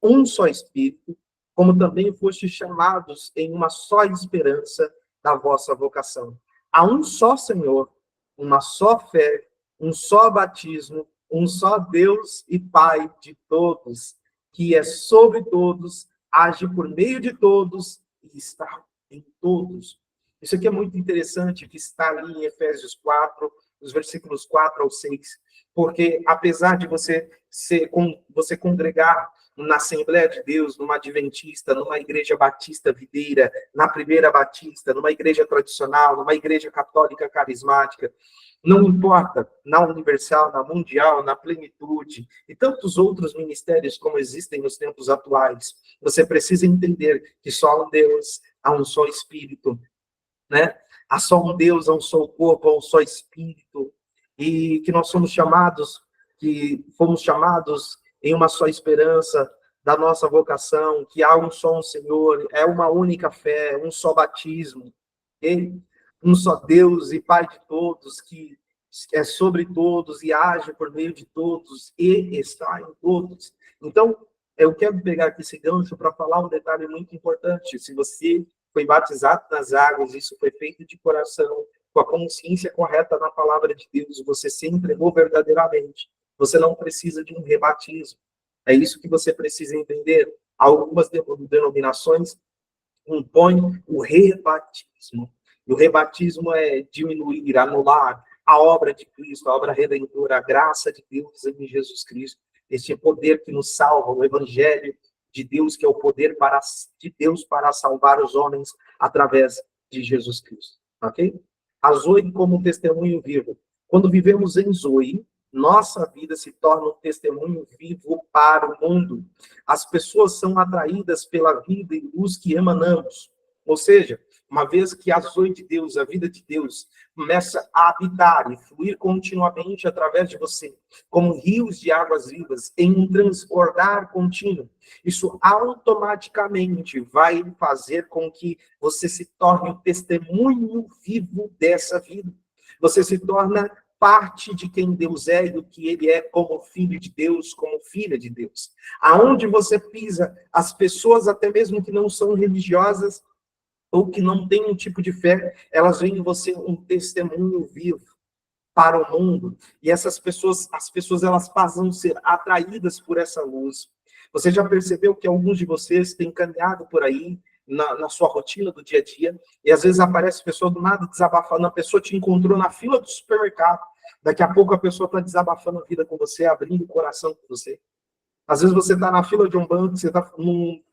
um só Espírito, como também fostes chamados em uma só esperança da vossa vocação. Há um só Senhor, uma só fé, um só batismo, um só Deus e Pai de todos, que é sobre todos, age por meio de todos e está em todos. Isso aqui é muito interessante, que está ali em Efésios 4, os versículos 4 ao 6, porque apesar de você congregar na Assembleia de Deus, numa Adventista, numa igreja batista videira, na Primeira Batista, numa igreja tradicional, numa igreja católica carismática, não importa, na Universal, na Mundial, na Plenitude, e tantos outros ministérios como existem nos tempos atuais, você precisa entender que só um Deus, há um só Espírito, né? Há só um Deus, há um só corpo, há um só Espírito, e que nós fomos chamados em uma só esperança da nossa vocação, que há um só Senhor, é uma única fé, um só batismo, okay? Um só Deus e Pai de todos, que é sobre todos e age por meio de todos e está em todos. Então, eu quero pegar aqui esse gancho para falar um detalhe muito importante. Se você foi batizado nas águas, isso foi feito de coração, com a consciência correta na palavra de Deus, você se entregou verdadeiramente. Você não precisa de um rebatismo. É isso que você precisa entender. Algumas denominações impõem o rebatismo. E o rebatismo é diminuir, anular a obra de Cristo, a obra redentora, a graça de Deus em Jesus Cristo. Este poder que nos salva, o evangelho de Deus, que é o poder de Deus para salvar os homens através de Jesus Cristo. Ok? A Zoe como testemunho vivo. Quando vivemos em Zoe, nossa vida se torna um testemunho vivo para o mundo. As pessoas são atraídas pela vida e luz que emanamos. Ou seja, uma vez que a Zoe de Deus, a vida de Deus, começa a habitar e fluir continuamente através de você, como rios de águas vivas, em um transbordar contínuo, isso automaticamente vai fazer com que você se torne o testemunho vivo dessa vida. Você se torna parte de quem Deus é e do que Ele é como filho de Deus, como filha de Deus. Aonde você pisa, as pessoas, até mesmo que não são religiosas, ou que não têm um tipo de fé, elas veem em você um testemunho vivo para o mundo. E essas pessoas, as pessoas, elas passam a ser atraídas por essa luz. Você já percebeu que alguns de vocês têm caminhado por aí, na sua rotina do dia a dia, e às vezes aparece pessoa do nada desabafando, a pessoa te encontrou na fila do supermercado, daqui a pouco a pessoa está desabafando a vida com você, abrindo o coração com você. Às vezes você está na fila de um banco, você está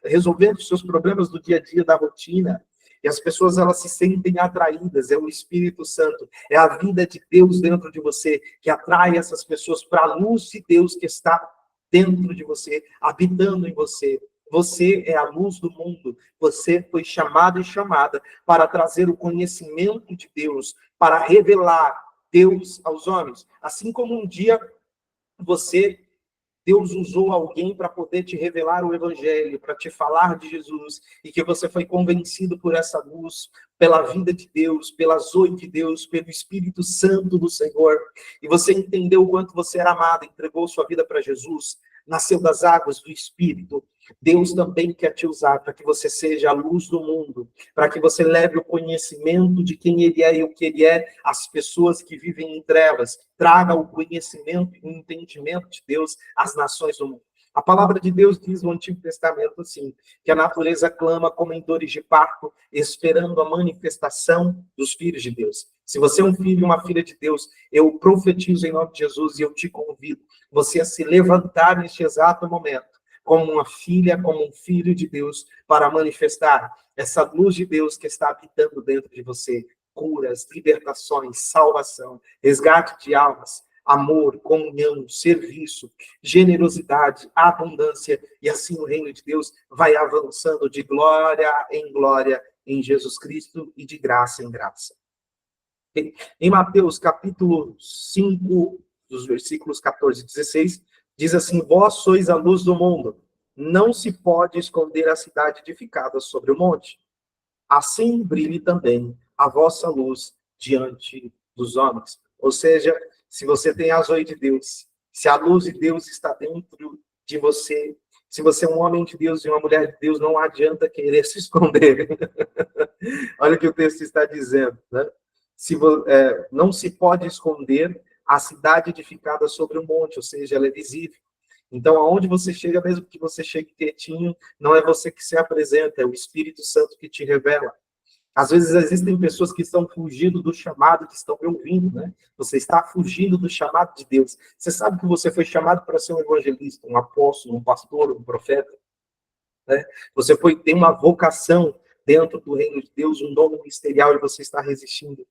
resolvendo os seus problemas do dia a dia, da rotina, E as pessoas, elas se sentem atraídas, é o Espírito Santo, é a vida de Deus dentro de você, que atrai essas pessoas para a luz de Deus que está dentro de você, habitando em você. Você é a luz do mundo, você foi chamado e chamada para trazer o conhecimento de Deus, para revelar Deus aos homens. Assim como um dia Deus usou alguém para poder te revelar o Evangelho, para te falar de Jesus, e que você foi convencido por essa luz, pela vida de Deus, pela zoe de Deus, pelo Espírito Santo do Senhor, e você entendeu o quanto você era amado, entregou sua vida para Jesus, nasceu das águas do Espírito. Deus também quer te usar para que você seja a luz do mundo, para que você leve o conhecimento de quem Ele é e o que Ele é às pessoas que vivem em trevas. Traga o conhecimento e o entendimento de Deus às nações do mundo. A palavra de Deus diz no Antigo Testamento assim, que a natureza clama como em dores de parto, esperando a manifestação dos filhos de Deus. Se você é um filho e uma filha de Deus, eu profetizo em nome de Jesus e eu te convido, você a se levantar neste exato momento, como uma filha, como um filho de Deus, para manifestar essa luz de Deus que está habitando dentro de você. Curas, libertações, salvação, resgate de almas, amor, comunhão, serviço, generosidade, abundância, e assim o reino de Deus vai avançando de glória em Jesus Cristo e de graça em graça. Em Mateus capítulo 5, dos versículos 14 e 16, diz assim: vós sois a luz do mundo, não se pode esconder a cidade edificada sobre o monte. Assim brilhe também a vossa luz diante dos homens. Ou seja, se você tem a zoe de Deus, se a luz de Deus está dentro de você, se você é um homem de Deus e uma mulher de Deus, não adianta querer se esconder. Olha o que o texto está dizendo, né? Não se pode esconder a cidade edificada sobre um monte, ou seja, ela é visível. Então, aonde você chega, mesmo que você chegue quietinho, não é você que se apresenta, é o Espírito Santo que te revela. Às vezes existem pessoas que estão fugindo do chamado, que estão me ouvindo, né? Você está fugindo do chamado de Deus. Você sabe que você foi chamado para ser um evangelista, um apóstolo, um pastor, um profeta, né? Você tem uma vocação dentro do reino de Deus, um dom ministerial, e você está resistindo.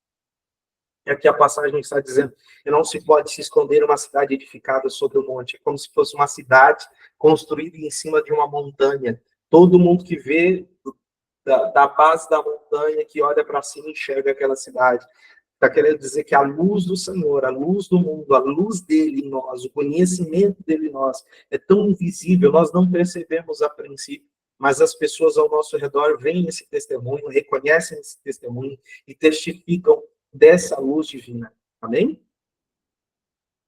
E aqui a passagem está dizendo que não se pode se esconder uma cidade edificada sobre o monte. É como se fosse uma cidade construída em cima de uma montanha. Todo mundo que vê da base da montanha, que olha para cima, enxerga aquela cidade. Está querendo dizer que a luz do Senhor, a luz do mundo, a luz dele em nós, o conhecimento dele em nós, é tão invisível, nós não percebemos a princípio, mas as pessoas ao nosso redor veem esse testemunho, reconhecem esse testemunho e testificam dessa luz divina. Amém?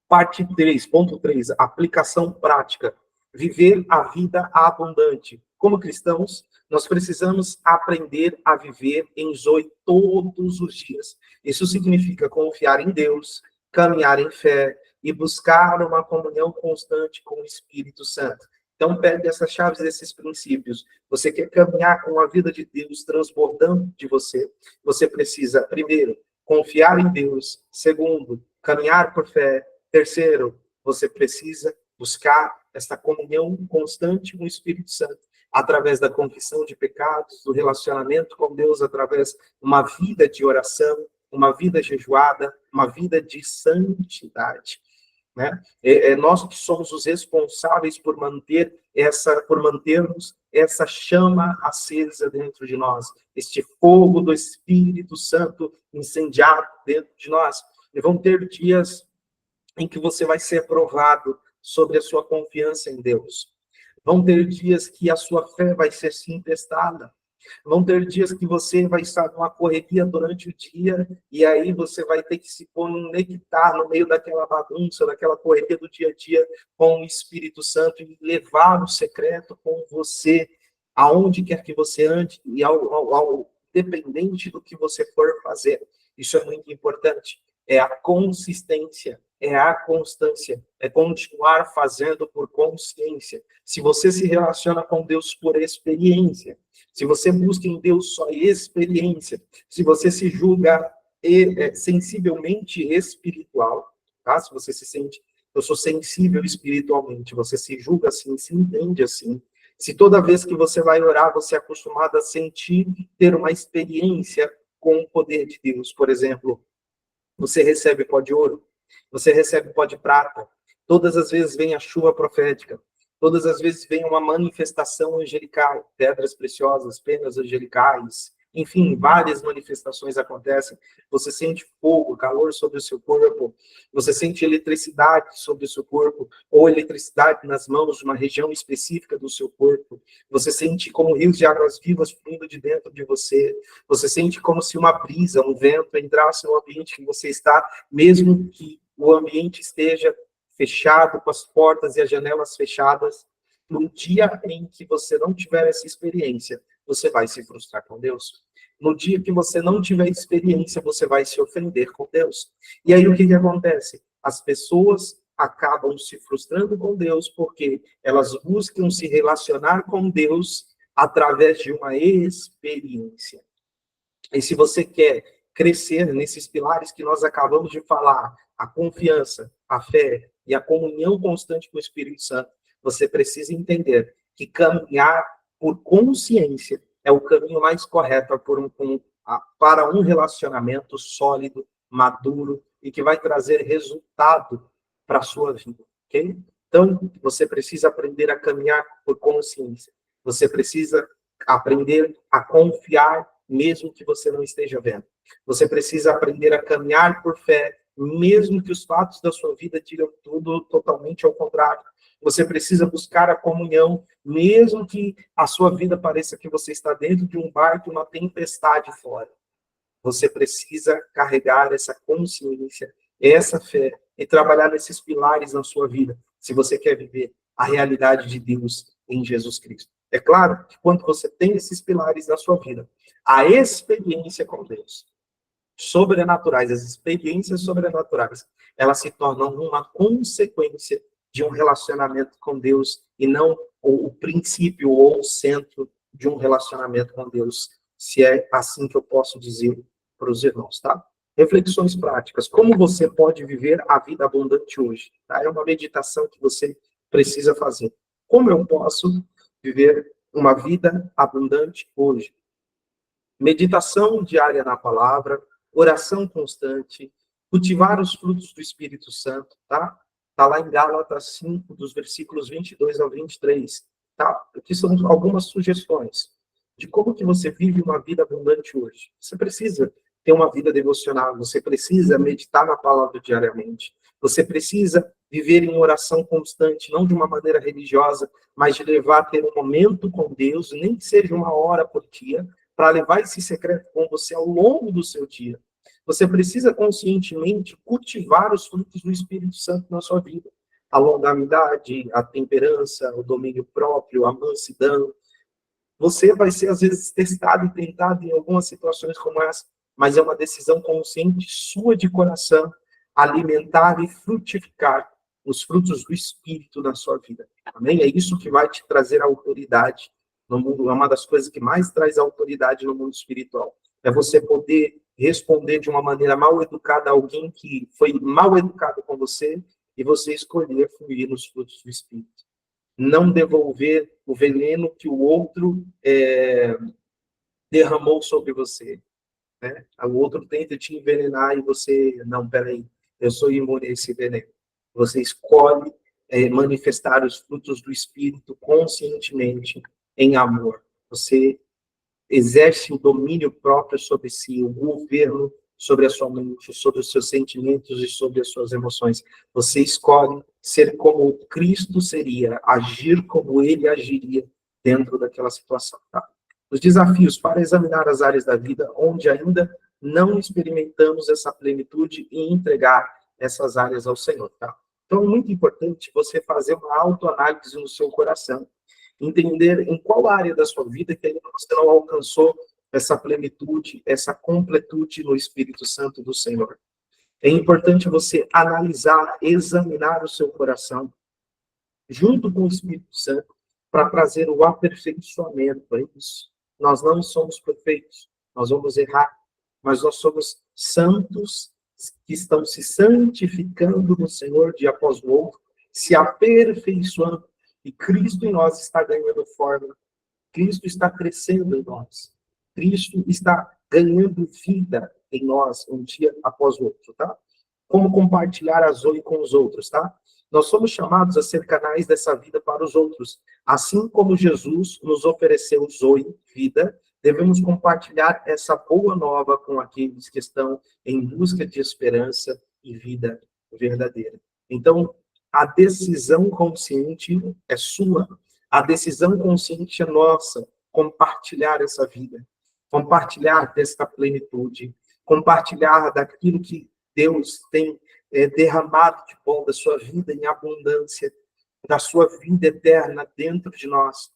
Parte 3, ponto 3, aplicação prática. Viver a vida abundante. Como cristãos, nós precisamos aprender a viver em zoe todos os dias. Isso significa confiar em Deus, caminhar em fé e buscar uma comunhão constante com o Espírito Santo. Então, pegue essas chaves, esses princípios. Você quer caminhar com a vida de Deus transbordando de você? Você precisa, primeiro, confiar em Deus. Segundo, caminhar por fé. Terceiro, você precisa buscar esta comunhão constante com o Espírito Santo, através da confissão de pecados, do relacionamento com Deus, através de uma vida de oração, uma vida jejuada, uma vida de santidade. Né? Nós que somos os responsáveis por mantermos essa chama acesa dentro de nós, este fogo do Espírito Santo incendiado dentro de nós. E vão ter dias em que você vai ser provado sobre a sua confiança em Deus. Vão ter dias que a sua fé vai ser sim testada. Vão ter dias que você vai estar numa correria durante o dia e aí você vai ter que se conectar no meio daquela bagunça, daquela correria do dia a dia com o Espírito Santo e levar o secreto com você, aonde quer que você ande e dependente do que você for fazer. Isso é muito importante. É a consistência, é a constância, é continuar fazendo por consciência. Se você se relaciona com Deus por experiência, se você busca em Deus só experiência, se você se julga sensivelmente espiritual, tá? Se você se sente, eu sou sensível espiritualmente, você se julga assim, se entende assim, Se toda vez que você vai orar, você é acostumado a sentir, ter uma experiência com o poder de Deus, por exemplo, você recebe pó de ouro, você recebe pó de prata, todas as vezes vem a chuva profética, todas as vezes vem uma manifestação angelical, pedras preciosas, penas angelicais, enfim, várias manifestações acontecem. Você sente fogo, calor sobre o seu corpo, você sente eletricidade sobre o seu corpo, ou eletricidade nas mãos de uma região específica do seu corpo. Você sente como rios de águas vivas fluindo de dentro de você. Você sente como se uma brisa, um vento entrasse no ambiente que você está, mesmo que o ambiente esteja fechado, com as portas e as janelas fechadas. No dia em que você não tiver essa experiência, você vai se frustrar com Deus. No dia que você não tiver experiência, você vai se ofender com Deus. E aí o que acontece? As pessoas acabam se frustrando com Deus porque elas buscam se relacionar com Deus através de uma experiência. E se você quer crescer nesses pilares que nós acabamos de falar, a confiança, a fé e a comunhão constante com o Espírito Santo, você precisa entender que caminhar por consciência é o caminho mais correto para um relacionamento sólido, maduro e que vai trazer resultado para a sua vida, ok? Então, você precisa aprender a caminhar por consciência. Você precisa aprender a confiar mesmo que você não esteja vendo. Você precisa aprender a caminhar por fé, mesmo que os fatos da sua vida digam tudo totalmente ao contrário. Você precisa buscar a comunhão, mesmo que a sua vida pareça que você está dentro de um barco, uma tempestade fora. Você precisa carregar essa consciência, essa fé, e trabalhar nesses pilares na sua vida, se você quer viver a realidade de Deus em Jesus Cristo. É claro que quando você tem esses pilares na sua vida, a experiência com Deus, sobrenaturais, as experiências sobrenaturais, elas se tornam uma consequência de um relacionamento com Deus e não o princípio ou o centro de um relacionamento com Deus, se é assim que eu posso dizer para os irmãos, tá? Reflexões práticas. Como você pode viver a vida abundante hoje? Tá? É uma meditação que você precisa fazer. Como eu posso viver uma vida abundante hoje? Meditação diária na palavra, oração constante, cultivar os frutos do Espírito Santo, tá? Tá lá em Gálatas 5, dos versículos 22 ao 23, tá? Aqui são algumas sugestões de como que você vive uma vida abundante hoje. Você precisa ter uma vida devocional, você precisa meditar na palavra diariamente, você precisa viver em oração constante, não de uma maneira religiosa, mas de levar a ter um momento com Deus, nem que seja 1 hora por dia, para levar esse secreto com você ao longo do seu dia. Você precisa conscientemente cultivar os frutos do Espírito Santo na sua vida. A longanimidade, a temperança, o domínio próprio, a mansidão. Você vai ser, às vezes, testado e tentado em algumas situações como essa, mas é uma decisão consciente sua de coração alimentar e frutificar os frutos do Espírito na sua vida. Amém? É isso que vai te trazer autoridade no mundo. É uma das coisas que mais traz autoridade no mundo espiritual. É você poder responder de uma maneira mal educada a alguém que foi mal educado com você e você escolher fluir nos frutos do Espírito. Não devolver o veneno que o outro derramou sobre você. Né? O outro tenta te envenenar e você, não, peraí, eu sou imune a esse veneno. Você escolhe manifestar os frutos do Espírito conscientemente em amor. Você exerce o domínio próprio sobre si, o governo sobre a sua mente, sobre os seus sentimentos e sobre as suas emoções. Você escolhe ser como Cristo seria, agir como ele agiria dentro daquela situação. Tá? Os desafios para examinar as áreas da vida onde ainda não experimentamos essa plenitude e entregar essas áreas ao Senhor. Tá? Então, é muito importante você fazer uma autoanálise no seu coração, entender em qual área da sua vida que ainda você não alcançou essa plenitude, essa completude no Espírito Santo do Senhor. É importante você analisar, examinar o seu coração, junto com o Espírito Santo, para trazer o aperfeiçoamento. É isso. Nós não somos perfeitos, nós vamos errar, mas nós somos santos que estão se santificando no Senhor dia após o outro, se aperfeiçoando. E Cristo em nós está ganhando forma. Cristo está crescendo em nós. Cristo está ganhando vida em nós, um dia após o outro, tá? Como compartilhar a Zoe com os outros, tá? Nós somos chamados a ser canais dessa vida para os outros. Assim como Jesus nos ofereceu Zoe, vida, devemos compartilhar essa boa nova com aqueles que estão em busca de esperança e vida verdadeira. Então, a decisão consciente é sua. A decisão consciente é nossa. Compartilhar essa vida. Compartilhar desta plenitude. Compartilhar daquilo que Deus tem derramado de bom da sua vida em abundância, da sua vida eterna dentro de nós,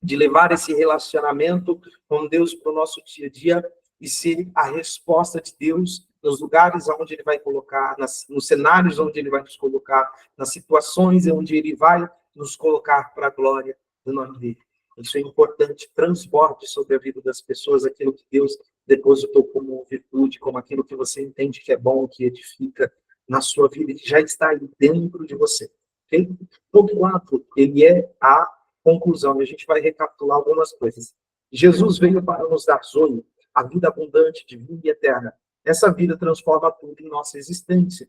de levar esse relacionamento com Deus para o nosso dia a dia e ser a resposta de Deus nos lugares onde Ele vai colocar, nos cenários onde Ele vai nos colocar, nas situações onde Ele vai nos colocar para a glória do nome dEle. Isso é importante, transborde sobre a vida das pessoas aquilo que Deus depositou como virtude, como aquilo que você entende que é bom, que edifica na sua vida, que já está aí dentro de você. Okay? Ponto 4, ele é a conclusão, e a gente vai recapitular algumas coisas. Jesus veio para nos dar Zoe, a vida abundante, divina e eterna. Essa vida transforma tudo em nossa existência,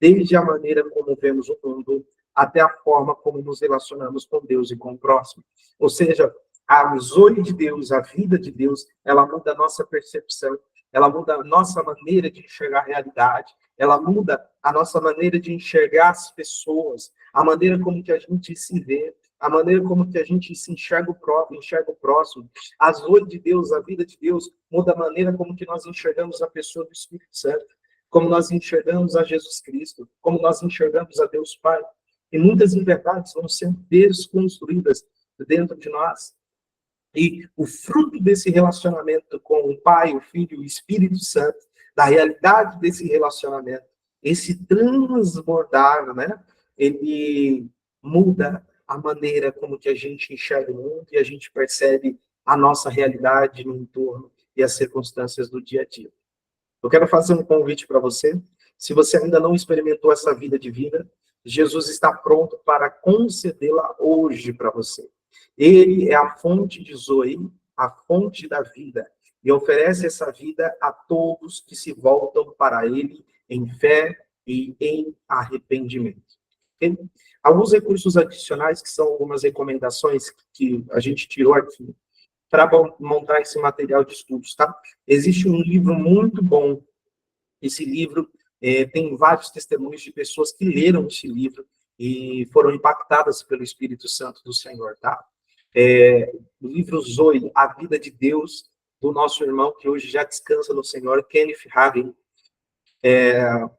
desde a maneira como vemos o mundo, até a forma como nos relacionamos com Deus e com o próximo. Ou seja, a Zoe de Deus, a vida de Deus, ela muda a nossa percepção, ela muda a nossa maneira de enxergar a realidade, ela muda a nossa maneira de enxergar as pessoas, a maneira como que a gente se vê, a maneira como que a gente se enxerga o próximo. A Zoe de Deus, a vida de Deus, muda a maneira como que nós enxergamos a pessoa do Espírito Santo, como nós enxergamos a Jesus Cristo, como nós enxergamos a Deus Pai. E muitas verdades vão sendo desconstruídas dentro de nós. E o fruto desse relacionamento com o Pai, o Filho e o Espírito Santo, da realidade desse relacionamento, esse transbordar, né? Ele muda a maneira como que a gente enxerga o mundo e a gente percebe a nossa realidade no entorno e as circunstâncias do dia a dia. Eu quero fazer um convite para você. Se você ainda não experimentou essa vida divina, Jesus está pronto para concedê-la hoje para você. Ele é a fonte de Zoe, a fonte da vida, e oferece essa vida a todos que se voltam para ele em fé e em arrependimento. Okay? Alguns recursos adicionais, que são algumas recomendações que a gente tirou aqui, para montar esse material de estudos, tá? Existe um livro muito bom. Esse livro tem vários testemunhos de pessoas que leram esse livro e foram impactadas pelo Espírito Santo do Senhor, tá? O livro Zoe, A Vida de Deus, do nosso irmão, que hoje já descansa no Senhor, Kenneth Hagin.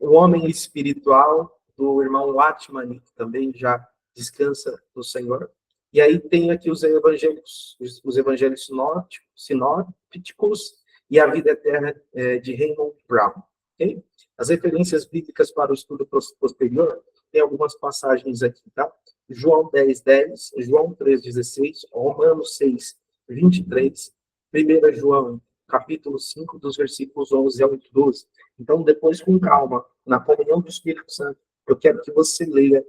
O Homem Espiritual, do irmão Watchman, que também já descansa no Senhor. E aí tem aqui os evangelhos sinópticos e a vida eterna de Raymond Brown. Okay? As referências bíblicas para o estudo posterior, tem algumas passagens aqui, tá? João 10:10, João 3:16, Romanos 6:23, 1 João, capítulo 5, dos versículos 11 ao 12. Então, depois, com calma, na comunhão do Espírito Santo, eu quero que você leia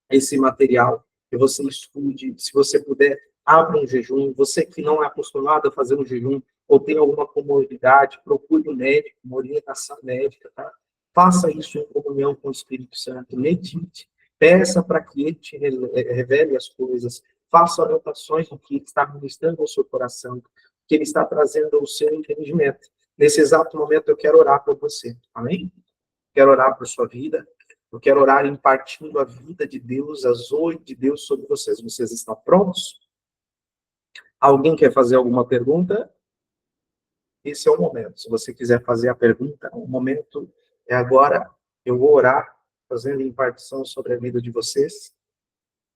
esse material, que você estude, se você puder, abra um jejum. Você que não é acostumado a fazer um jejum, ou tem alguma comorbidade, procure um médico, uma orientação médica, tá? Faça isso em comunhão com o Espírito Santo, medite, peça para que ele te revele as coisas, faça anotações do que ele está ministrando ao seu coração, que ele está trazendo ao seu entendimento. Nesse exato momento, eu quero orar por você, amém? Quero orar por sua vida. Eu quero orar impartindo a vida de Deus, a Zoe de Deus sobre vocês. Vocês estão prontos? Alguém quer fazer alguma pergunta? Esse é o momento. Se você quiser fazer a pergunta, o momento é agora. Eu vou orar, fazendo impartição sobre a vida de vocês.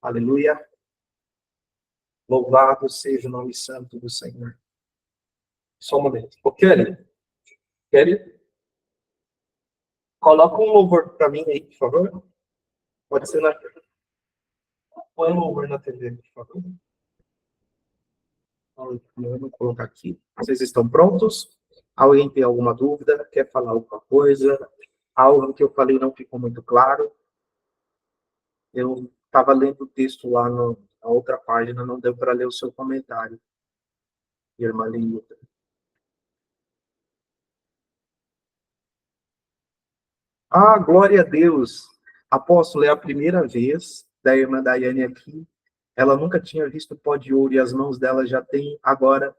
Aleluia. Louvado seja o nome santo do Senhor. Só um momento. Ô, Kelly, coloca um louvor para mim aí, por favor. Pode ser na... Põe um louvor na TV, por favor. Eu vou colocar aqui. Vocês estão prontos? Alguém tem alguma dúvida? Quer falar alguma coisa? Algo que eu falei não ficou muito claro? Eu estava lendo o texto lá na outra página, não deu para ler o seu comentário, irmã Lenilda. Ah, glória a Deus! Apóstolo, é a primeira vez da irmã Daiane aqui. Ela nunca tinha visto o pó de ouro e as mãos dela já tem agora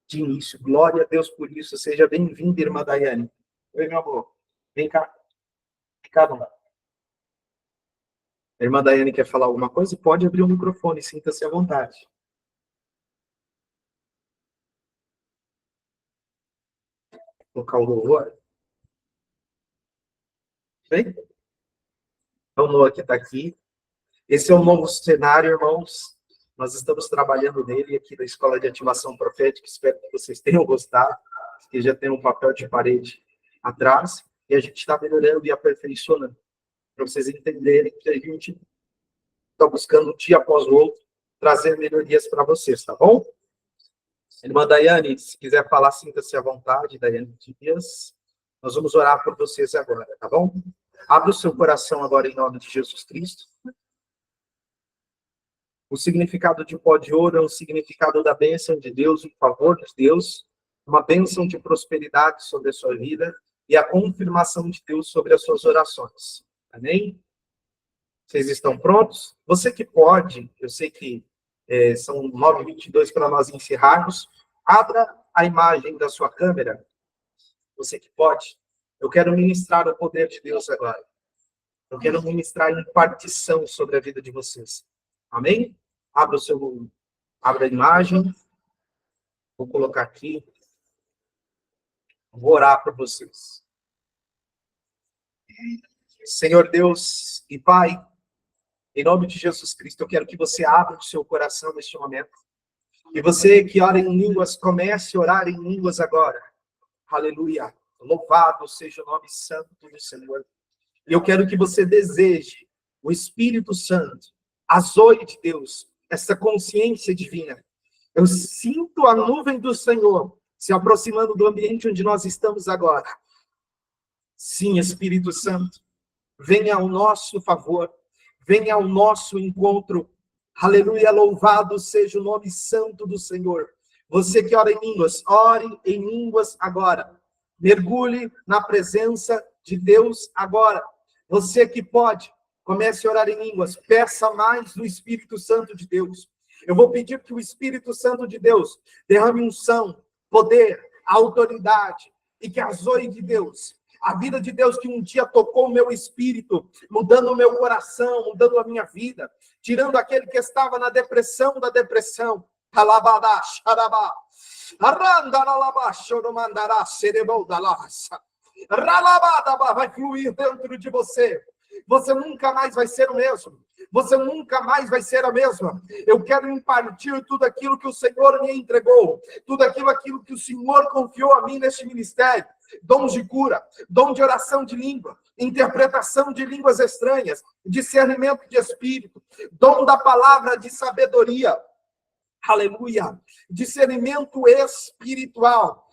de início. Glória a Deus por isso. Seja bem-vinda, irmã Daiane. Oi, meu amor. Vem cá. Fica à vontade. A irmã Daiane quer falar alguma coisa? Pode abrir o microfone, sinta-se à vontade. Colocar o louvor. Bem? O Noah que está aqui. Esse é um novo cenário, irmãos. Nós estamos trabalhando nele aqui na Escola de Ativação Profética. Espero que vocês tenham gostado. Que já tem um papel de parede atrás. E a gente está melhorando e aperfeiçoando. Para vocês entenderem que a gente está buscando, dia após o outro, trazer melhorias para vocês, tá bom? Irmã Daiane, se quiser falar, sinta-se à vontade, Daiane Dias. Nós vamos orar por vocês agora, tá bom? Abra o seu coração agora em nome de Jesus Cristo. O significado de pó de ouro é o significado da bênção de Deus, o favor de Deus, uma bênção de prosperidade sobre a sua vida e a confirmação de Deus sobre as suas orações. Amém? Vocês estão prontos? Você que pode, eu sei que são 9h22 para nós encerrarmos, abra a imagem da sua câmera. Você que pode. Eu quero ministrar o poder de Deus agora. Eu quero ministrar impartição sobre a vida de vocês. Amém? Abra a imagem. Vou colocar aqui. Vou orar por vocês. Senhor Deus e Pai, em nome de Jesus Cristo, eu quero que você abra o seu coração neste momento. E você que ora em línguas, comece a orar em línguas agora. Aleluia. Louvado seja o nome santo do Senhor. E eu quero que você deseje o Espírito Santo, a zoe de Deus, essa consciência divina. Eu sinto a nuvem do Senhor se aproximando do ambiente onde nós estamos agora. Sim, Espírito Santo, venha ao nosso favor, venha ao nosso encontro. Aleluia, louvado seja o nome santo do Senhor. Você que ora em línguas, ore em línguas agora. Mergulhe na presença de Deus agora. Você que pode, comece a orar em línguas. Peça mais do Espírito Santo de Deus. Eu vou pedir que o Espírito Santo de Deus derrame unção, poder, autoridade, e que a zoe de Deus, a vida de Deus que um dia tocou o meu espírito, mudando o meu coração, mudando a minha vida, tirando aquele que estava na depressão da depressão. Alabada, xarabá. Vai fluir dentro de você. Você nunca mais vai ser o mesmo. Você nunca mais vai ser a mesma. Eu quero impartir tudo aquilo que o Senhor me entregou, tudo aquilo que o Senhor confiou a mim neste ministério. Dons de cura, dom de oração de língua, interpretação de línguas estranhas, discernimento de espírito, dom da palavra de sabedoria. Aleluia. Discernimento espiritual.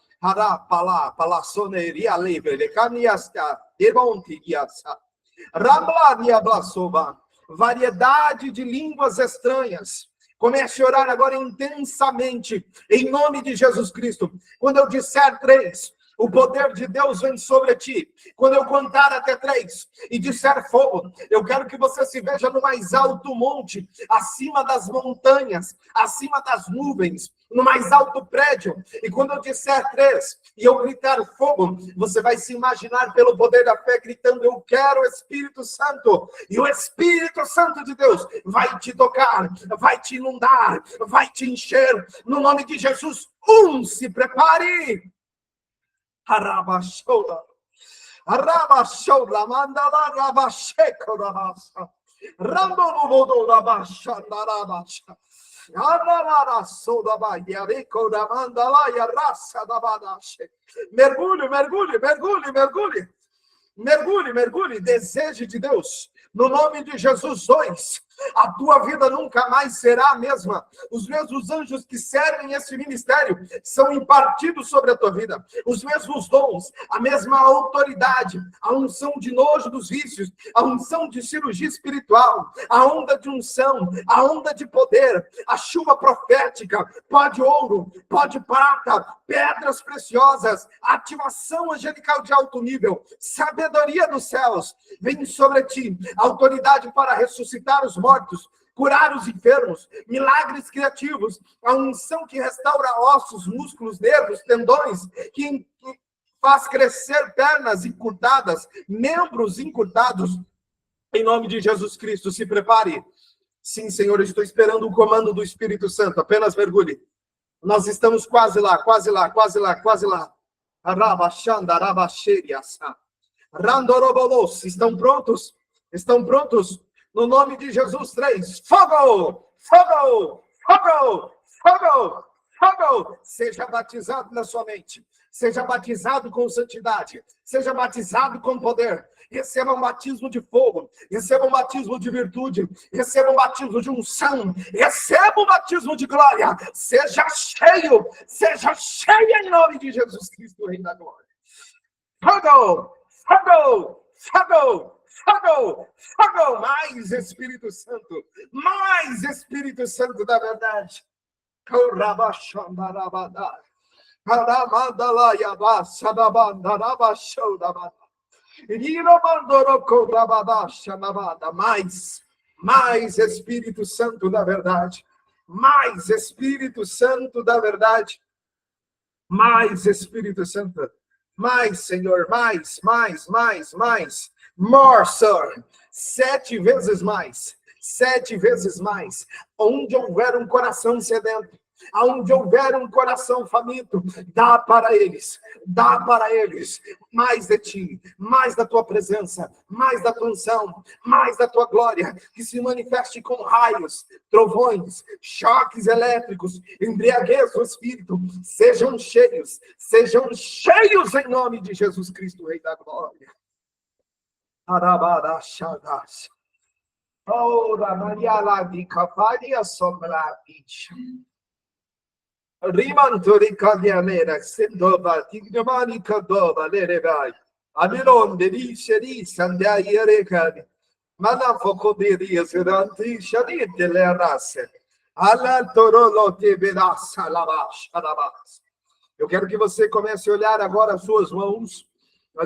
Variedade de línguas estranhas. Comece a orar agora intensamente, em nome de Jesus Cristo. Quando eu disser 3, o poder de Deus vem sobre ti. Quando eu contar até 3 e disser fogo, eu quero que você se veja no mais alto monte, acima das montanhas, acima das nuvens, no mais alto prédio. E quando eu disser 3 e eu gritar fogo, você vai se imaginar pelo poder da fé gritando: eu quero o Espírito Santo. E o Espírito Santo de Deus vai te tocar, vai te inundar, vai te encher. No nome de Jesus, se prepare. Arabashola, mandala, rabasheko, rabasa, rambolo, rabashanda, rabasha, arabara, soda, bayarico, mandala, yarasa, rabadashe. Mergulhe, mergulhe, mergulhe, mergulhe. Mergulhe, mergulhe, desejo de Deus. No nome de Jesus, 2. A tua vida nunca mais será a mesma. Os mesmos anjos que servem esse ministério são impartidos sobre a tua vida. Os mesmos dons, a mesma autoridade, a unção de nojo dos vícios, a unção de cirurgia espiritual, a onda de unção, a onda de poder, a chuva profética, pó de ouro, pó de prata, pedras preciosas, ativação angelical de alto nível, sabedoria dos céus, vem sobre ti, autoridade para ressuscitar os mortos, curar os enfermos, milagres criativos, a unção que restaura ossos, músculos, nervos, tendões, que faz crescer pernas encurtadas, membros encurtados, em nome de Jesus Cristo. Se prepare. Sim, Senhor, eu estou esperando o comando do Espírito Santo, apenas mergulhe. Nós estamos quase lá, quase lá, quase lá, quase lá. Estão prontos? Estão prontos? No nome de Jesus, 3. Fogo! Fogo! Fogo! Fogo! Fogo! Seja batizado na sua mente. Seja batizado com santidade. Seja batizado com poder. Receba um batismo de fogo. Receba um batismo de virtude. Receba um batismo de unção. Receba um batismo de glória. Seja cheio. Seja cheio em nome de Jesus Cristo, Rei da Glória. Fogo! Fogo! Fogo! Fogo! Fogo! Mais Espírito Santo! Mais Espírito Santo da verdade! Mais Espírito Santo da verdade! Mais Espírito Santo da verdade! Mais Espírito Santo! Mais, Senhor, mais. More, Sir. 7 vezes mais. 7 vezes mais. Onde houver um coração sedento, onde houver um coração faminto, dá para eles mais de ti, mais da tua presença, mais da tua unção, mais da tua glória, que se manifeste com raios, trovões, choques elétricos, embriaguez do Espírito. Sejam cheios em nome de Jesus Cristo, Rei da Glória. Arabarachadas. Ora, Maria Ladica, Faria Sobradicha. Rimantori Cagliamera, Sendova, Tignomani Cadova, Lerevai. Amiron, Derisci, Sandai Recani. Manafo Coderia, Seranti, Shadite, le rasse. Alantorolo te verassa, lavas, alabas. Eu quero que você comece a olhar agora as suas mãos.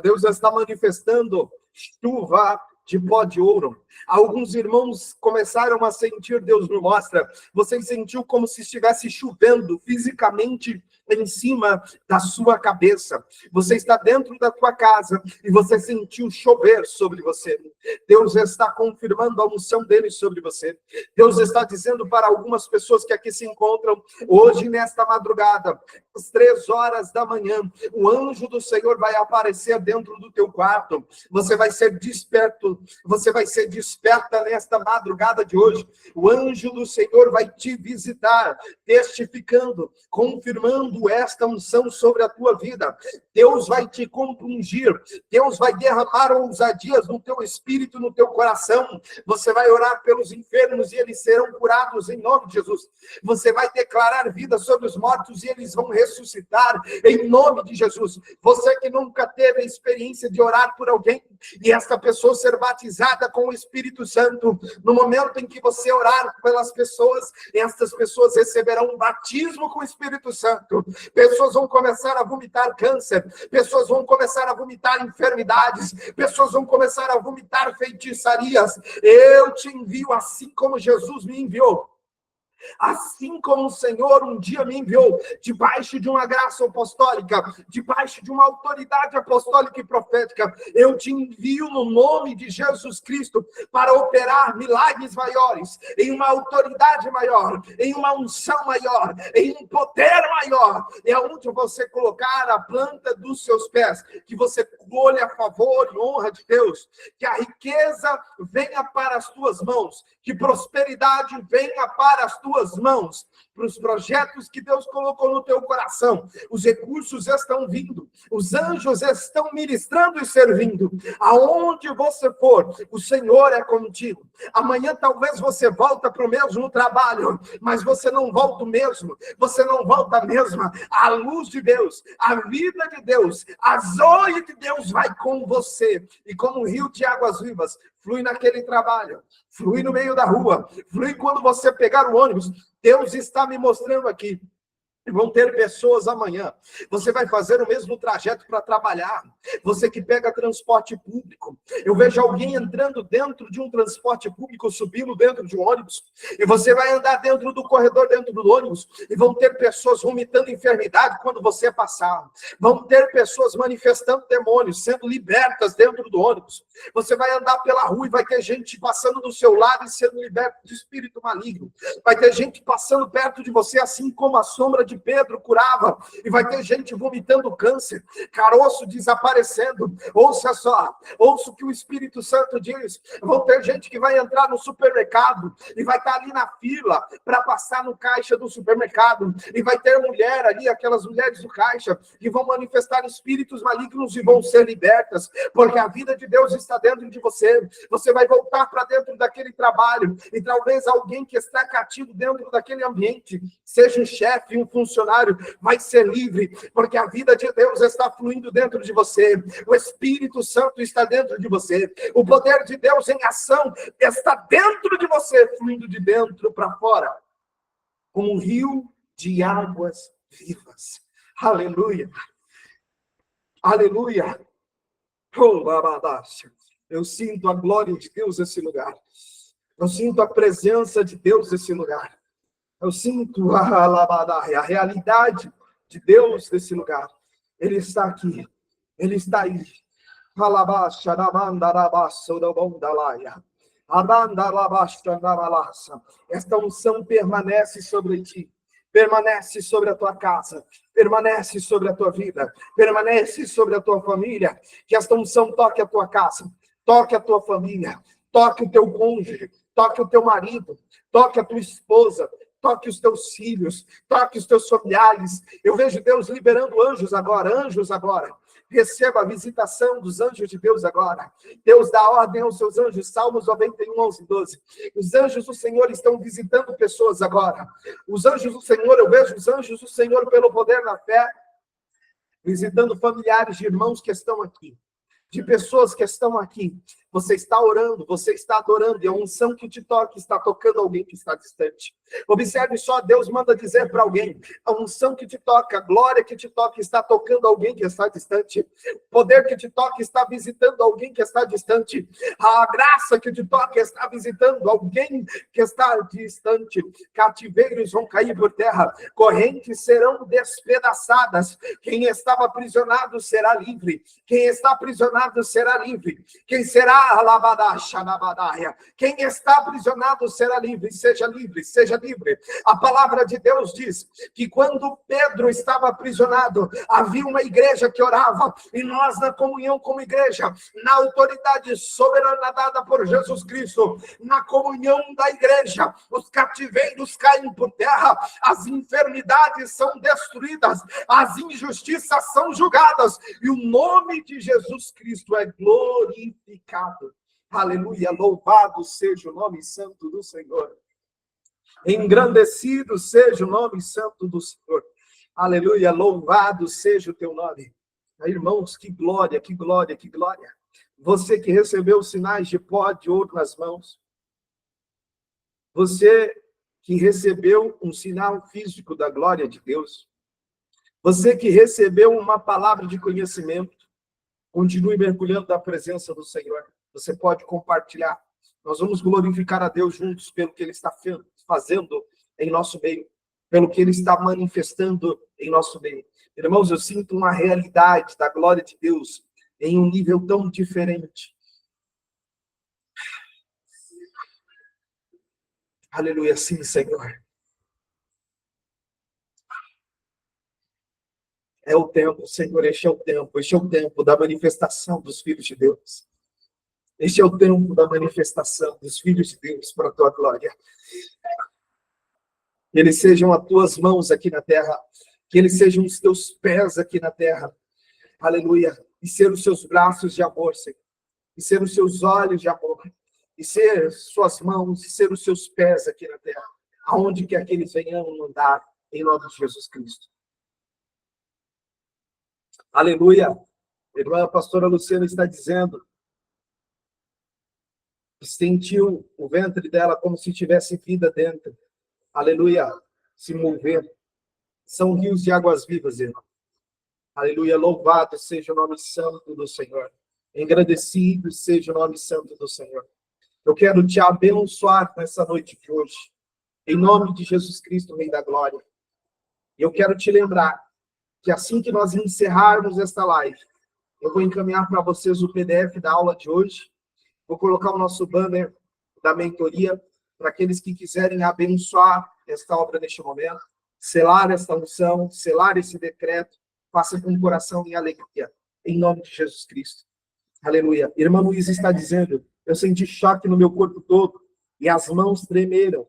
Deus está manifestando chuva de pó de ouro. Alguns irmãos começaram a sentir, Deus me mostra, você sentiu como se estivesse chovendo fisicamente em cima da sua cabeça. Você está dentro da tua casa e você sentiu chover sobre você. Deus está confirmando a unção dele sobre você. Deus está dizendo para algumas pessoas que aqui se encontram hoje nesta madrugada, às 3 horas da manhã, o anjo do Senhor vai aparecer dentro do teu quarto. Você vai ser desperto, você vai ser desperta nesta madrugada de hoje. O anjo do Senhor vai te visitar, testificando, confirmando esta unção sobre a tua vida. Deus vai te compungir, Deus vai derramar ousadias no teu espírito, no teu coração. Você vai orar pelos enfermos e eles serão curados em nome de Jesus. Você vai declarar vida sobre os mortos e eles vão ressuscitar em nome de Jesus. Você que nunca teve a experiência de orar por alguém e esta pessoa ser batizada com o Espírito Santo, no momento em que você orar pelas pessoas, estas pessoas receberão um batismo com o Espírito Santo. Pessoas vão começar a vomitar câncer, pessoas vão começar a vomitar enfermidades, pessoas vão começar a vomitar feitiçarias. Eu te envio assim como Jesus me enviou. Assim como o Senhor um dia me enviou, debaixo de uma graça apostólica, debaixo de uma autoridade apostólica e profética, eu te envio no nome de Jesus Cristo para operar milagres maiores, em uma autoridade maior, em uma unção maior, em um poder maior. É onde você colocar a planta dos seus pés, que você colhe a favor e honra de Deus, que a riqueza venha para as tuas mãos, que prosperidade venha para as tuas mãos, para os projetos que Deus colocou no teu coração. Os recursos estão vindo, os anjos estão ministrando e servindo. Aonde você for, o Senhor é contigo. Amanhã talvez você volta para o mesmo trabalho, mas você não volta o mesmo, você não volta a mesma. A luz de Deus, a vida de Deus, a zoe de Deus vai com você. E como um rio de águas vivas, flui naquele trabalho, flui no meio da rua, flui quando você pegar o ônibus. Deus está me mostrando aqui. Vão ter pessoas amanhã. Você vai fazer o mesmo trajeto para trabalhar. Você que pega transporte público. Eu vejo alguém entrando dentro de um transporte público, subindo dentro de um ônibus. E você vai andar dentro do corredor, dentro do ônibus. E vão ter pessoas vomitando enfermidade quando você passar. Vão ter pessoas manifestando demônios, sendo libertas dentro do ônibus. Você vai andar pela rua e vai ter gente passando do seu lado e sendo liberto de espírito maligno. Vai ter gente passando perto de você, assim como a sombra de Pedro curava, e vai ter gente vomitando câncer, caroço desaparecendo. Ouça só, ouça o que o Espírito Santo diz. Vão ter gente que vai entrar no supermercado e vai estar ali na fila para passar no caixa do supermercado, e vai ter mulher ali, aquelas mulheres do caixa, que vão manifestar espíritos malignos e vão ser libertas, porque a vida de Deus está dentro de você. Você vai voltar para dentro daquele trabalho, e talvez alguém que está cativo dentro daquele ambiente, seja um chefe, um funcionário, vai ser livre, porque a vida de Deus está fluindo dentro de você. O Espírito Santo está dentro de você. O poder de Deus em ação está dentro de você, fluindo de dentro para fora, como um rio de águas vivas. Aleluia. Aleluia. Eu sinto a glória de Deus nesse lugar. Eu sinto a presença de Deus nesse lugar. Eu sinto a realidade de Deus nesse lugar. Ele está aqui. Ele está aí. Esta unção permanece sobre ti. Permanece sobre a tua casa. Permanece sobre a tua vida. Permanece sobre a tua família. Que esta unção toque a tua casa. Toque a tua família. Toque o teu cônjuge. Toque o teu marido. Toque a tua esposa. Toque os teus filhos, toque os teus familiares. Eu vejo Deus liberando anjos agora, anjos agora. Receba a visitação dos anjos de Deus agora. Deus dá ordem aos seus anjos, Salmos 91, 11, 12. Os anjos do Senhor estão visitando pessoas agora. Os anjos do Senhor, eu vejo os anjos do Senhor pelo poder da fé, visitando familiares de irmãos que estão aqui, de pessoas que estão aqui. Você está orando, você está adorando, e a unção que te toca está tocando alguém que está distante. Observe só, Deus manda dizer para alguém, a unção que te toca, a glória que te toca está tocando alguém que está distante. O poder que te toca está visitando alguém que está distante. A graça que te toca está visitando alguém que está distante. Cativeiros vão cair por terra, correntes serão despedaçadas. Quem estava aprisionado será livre. Quem está aprisionado será livre. Quem será quem está aprisionado será livre, seja livre, seja livre. A palavra de Deus diz que quando Pedro estava aprisionado, havia uma igreja que orava, e nós na comunhão como igreja, na autoridade soberana dada por Jesus Cristo, na comunhão da igreja, os cativeiros caem por terra, as enfermidades são destruídas, as injustiças são julgadas, e o nome de Jesus Cristo é glorificado. Aleluia, louvado seja o nome santo do Senhor. Engrandecido seja o nome santo do Senhor. Aleluia, louvado seja o teu nome. Irmãos, que glória, que glória, que glória. Você que recebeu os sinais de pó de ouro nas mãos. Você que recebeu um sinal físico da glória de Deus. Você que recebeu uma palavra de conhecimento. Continue mergulhando na presença do Senhor. Você pode compartilhar. Nós vamos glorificar a Deus juntos pelo que Ele está fazendo em nosso meio, pelo que Ele está manifestando em nosso meio. Irmãos, eu sinto uma realidade da glória de Deus em um nível tão diferente. Aleluia, sim, Senhor. É o tempo, Senhor, este é o tempo da manifestação dos filhos de Deus. Este é o tempo da manifestação dos filhos de Deus para a tua glória. Que eles sejam as tuas mãos aqui na terra. Que eles sejam os teus pés aqui na terra. Aleluia. E ser os seus braços de amor, Senhor. E ser os seus olhos de amor. E ser suas mãos, e ser os seus pés aqui na terra. Aonde quer que eles venham andar, em nome de Jesus Cristo. Aleluia. A irmã pastora Luciana está dizendo que sentiu o ventre dela como se tivesse vida dentro. Aleluia. Se mover. São rios de águas vivas, irmão. Aleluia. Louvado seja o nome santo do Senhor. Engrandecido seja o nome santo do Senhor. Eu quero te abençoar nessa noite de hoje. Em nome de Jesus Cristo, Rei da Glória. E eu quero te lembrar que assim que nós encerrarmos esta live, eu vou encaminhar para vocês o PDF da aula de hoje. Vou colocar o nosso banner da mentoria para aqueles que quiserem abençoar esta obra neste momento, selar esta unção, selar esse decreto, faça com o coração em alegria, em nome de Jesus Cristo. Aleluia. Irmã Luísa está dizendo, eu senti choque no meu corpo todo e as mãos tremeram.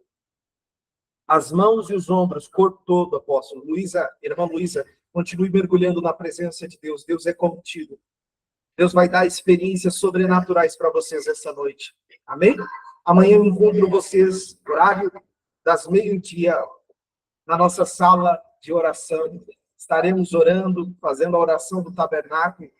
As mãos e os ombros, corpo todo, apóstolo. Luísa, irmã Luísa, continue mergulhando na presença de Deus. Deus é contigo. Deus vai dar experiências sobrenaturais para vocês essa noite. Amém? Amanhã eu encontro vocês, horário das 12:00, na nossa sala de oração. Estaremos orando, fazendo a oração do tabernáculo.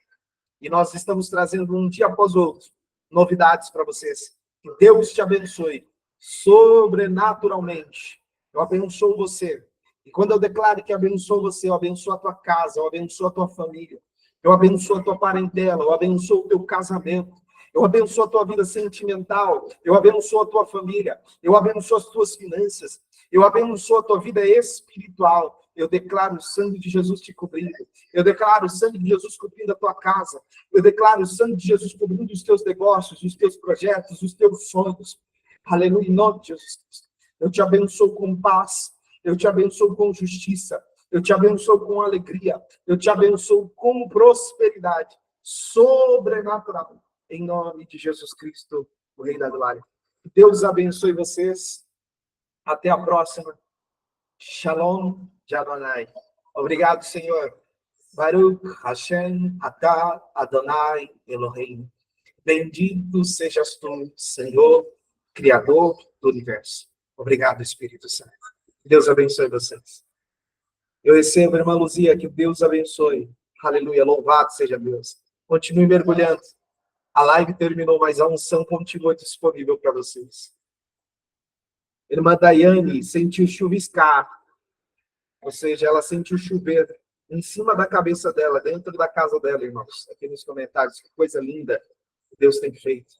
E nós estamos trazendo um dia após outro novidades para vocês. Que Deus te abençoe sobrenaturalmente. Eu abençoo você. E quando eu declaro que abençoo você, eu abençoo a tua casa, eu abençoo a tua família, eu abençoo a tua parentela, eu abençoo o teu casamento, eu abençoo a tua vida sentimental, eu abençoo a tua família, eu abençoo as tuas finanças, eu abençoo a tua vida espiritual. Eu declaro o sangue de Jesus te cobrindo. Eu declaro o sangue de Jesus cobrindo a tua casa. Eu declaro o sangue de Jesus cobrindo os teus negócios, os teus projetos, os teus sonhos. Aleluia, em nome de Jesus Cristo. Eu te abençoo com paz. Eu te abençoo com justiça. Eu te abençoo com alegria. Eu te abençoo com prosperidade sobrenatural. Em nome de Jesus Cristo, o Rei da Glória. Deus abençoe vocês. Até a próxima. Shalom de Adonai. Obrigado, Senhor. Baruch Hashem Atah Adonai Elohim. Bendito sejas tu, Senhor, Criador do Universo. Obrigado, Espírito Santo. Deus abençoe vocês. Eu recebo, irmã Luzia, que Deus abençoe. Aleluia, louvado seja Deus. Continue mergulhando. A live terminou, mas a unção continua disponível para vocês. Irmã Daiane sentiu chuviscar, ou seja, ela sentiu chover em cima da cabeça dela, dentro da casa dela, irmãos. Aqui nos comentários, que coisa linda que Deus tem feito.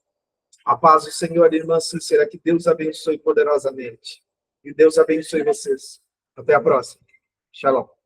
A paz do Senhor, irmã Cícera, que Deus abençoe poderosamente. E Deus abençoe vocês. Até a próxima. Shalom.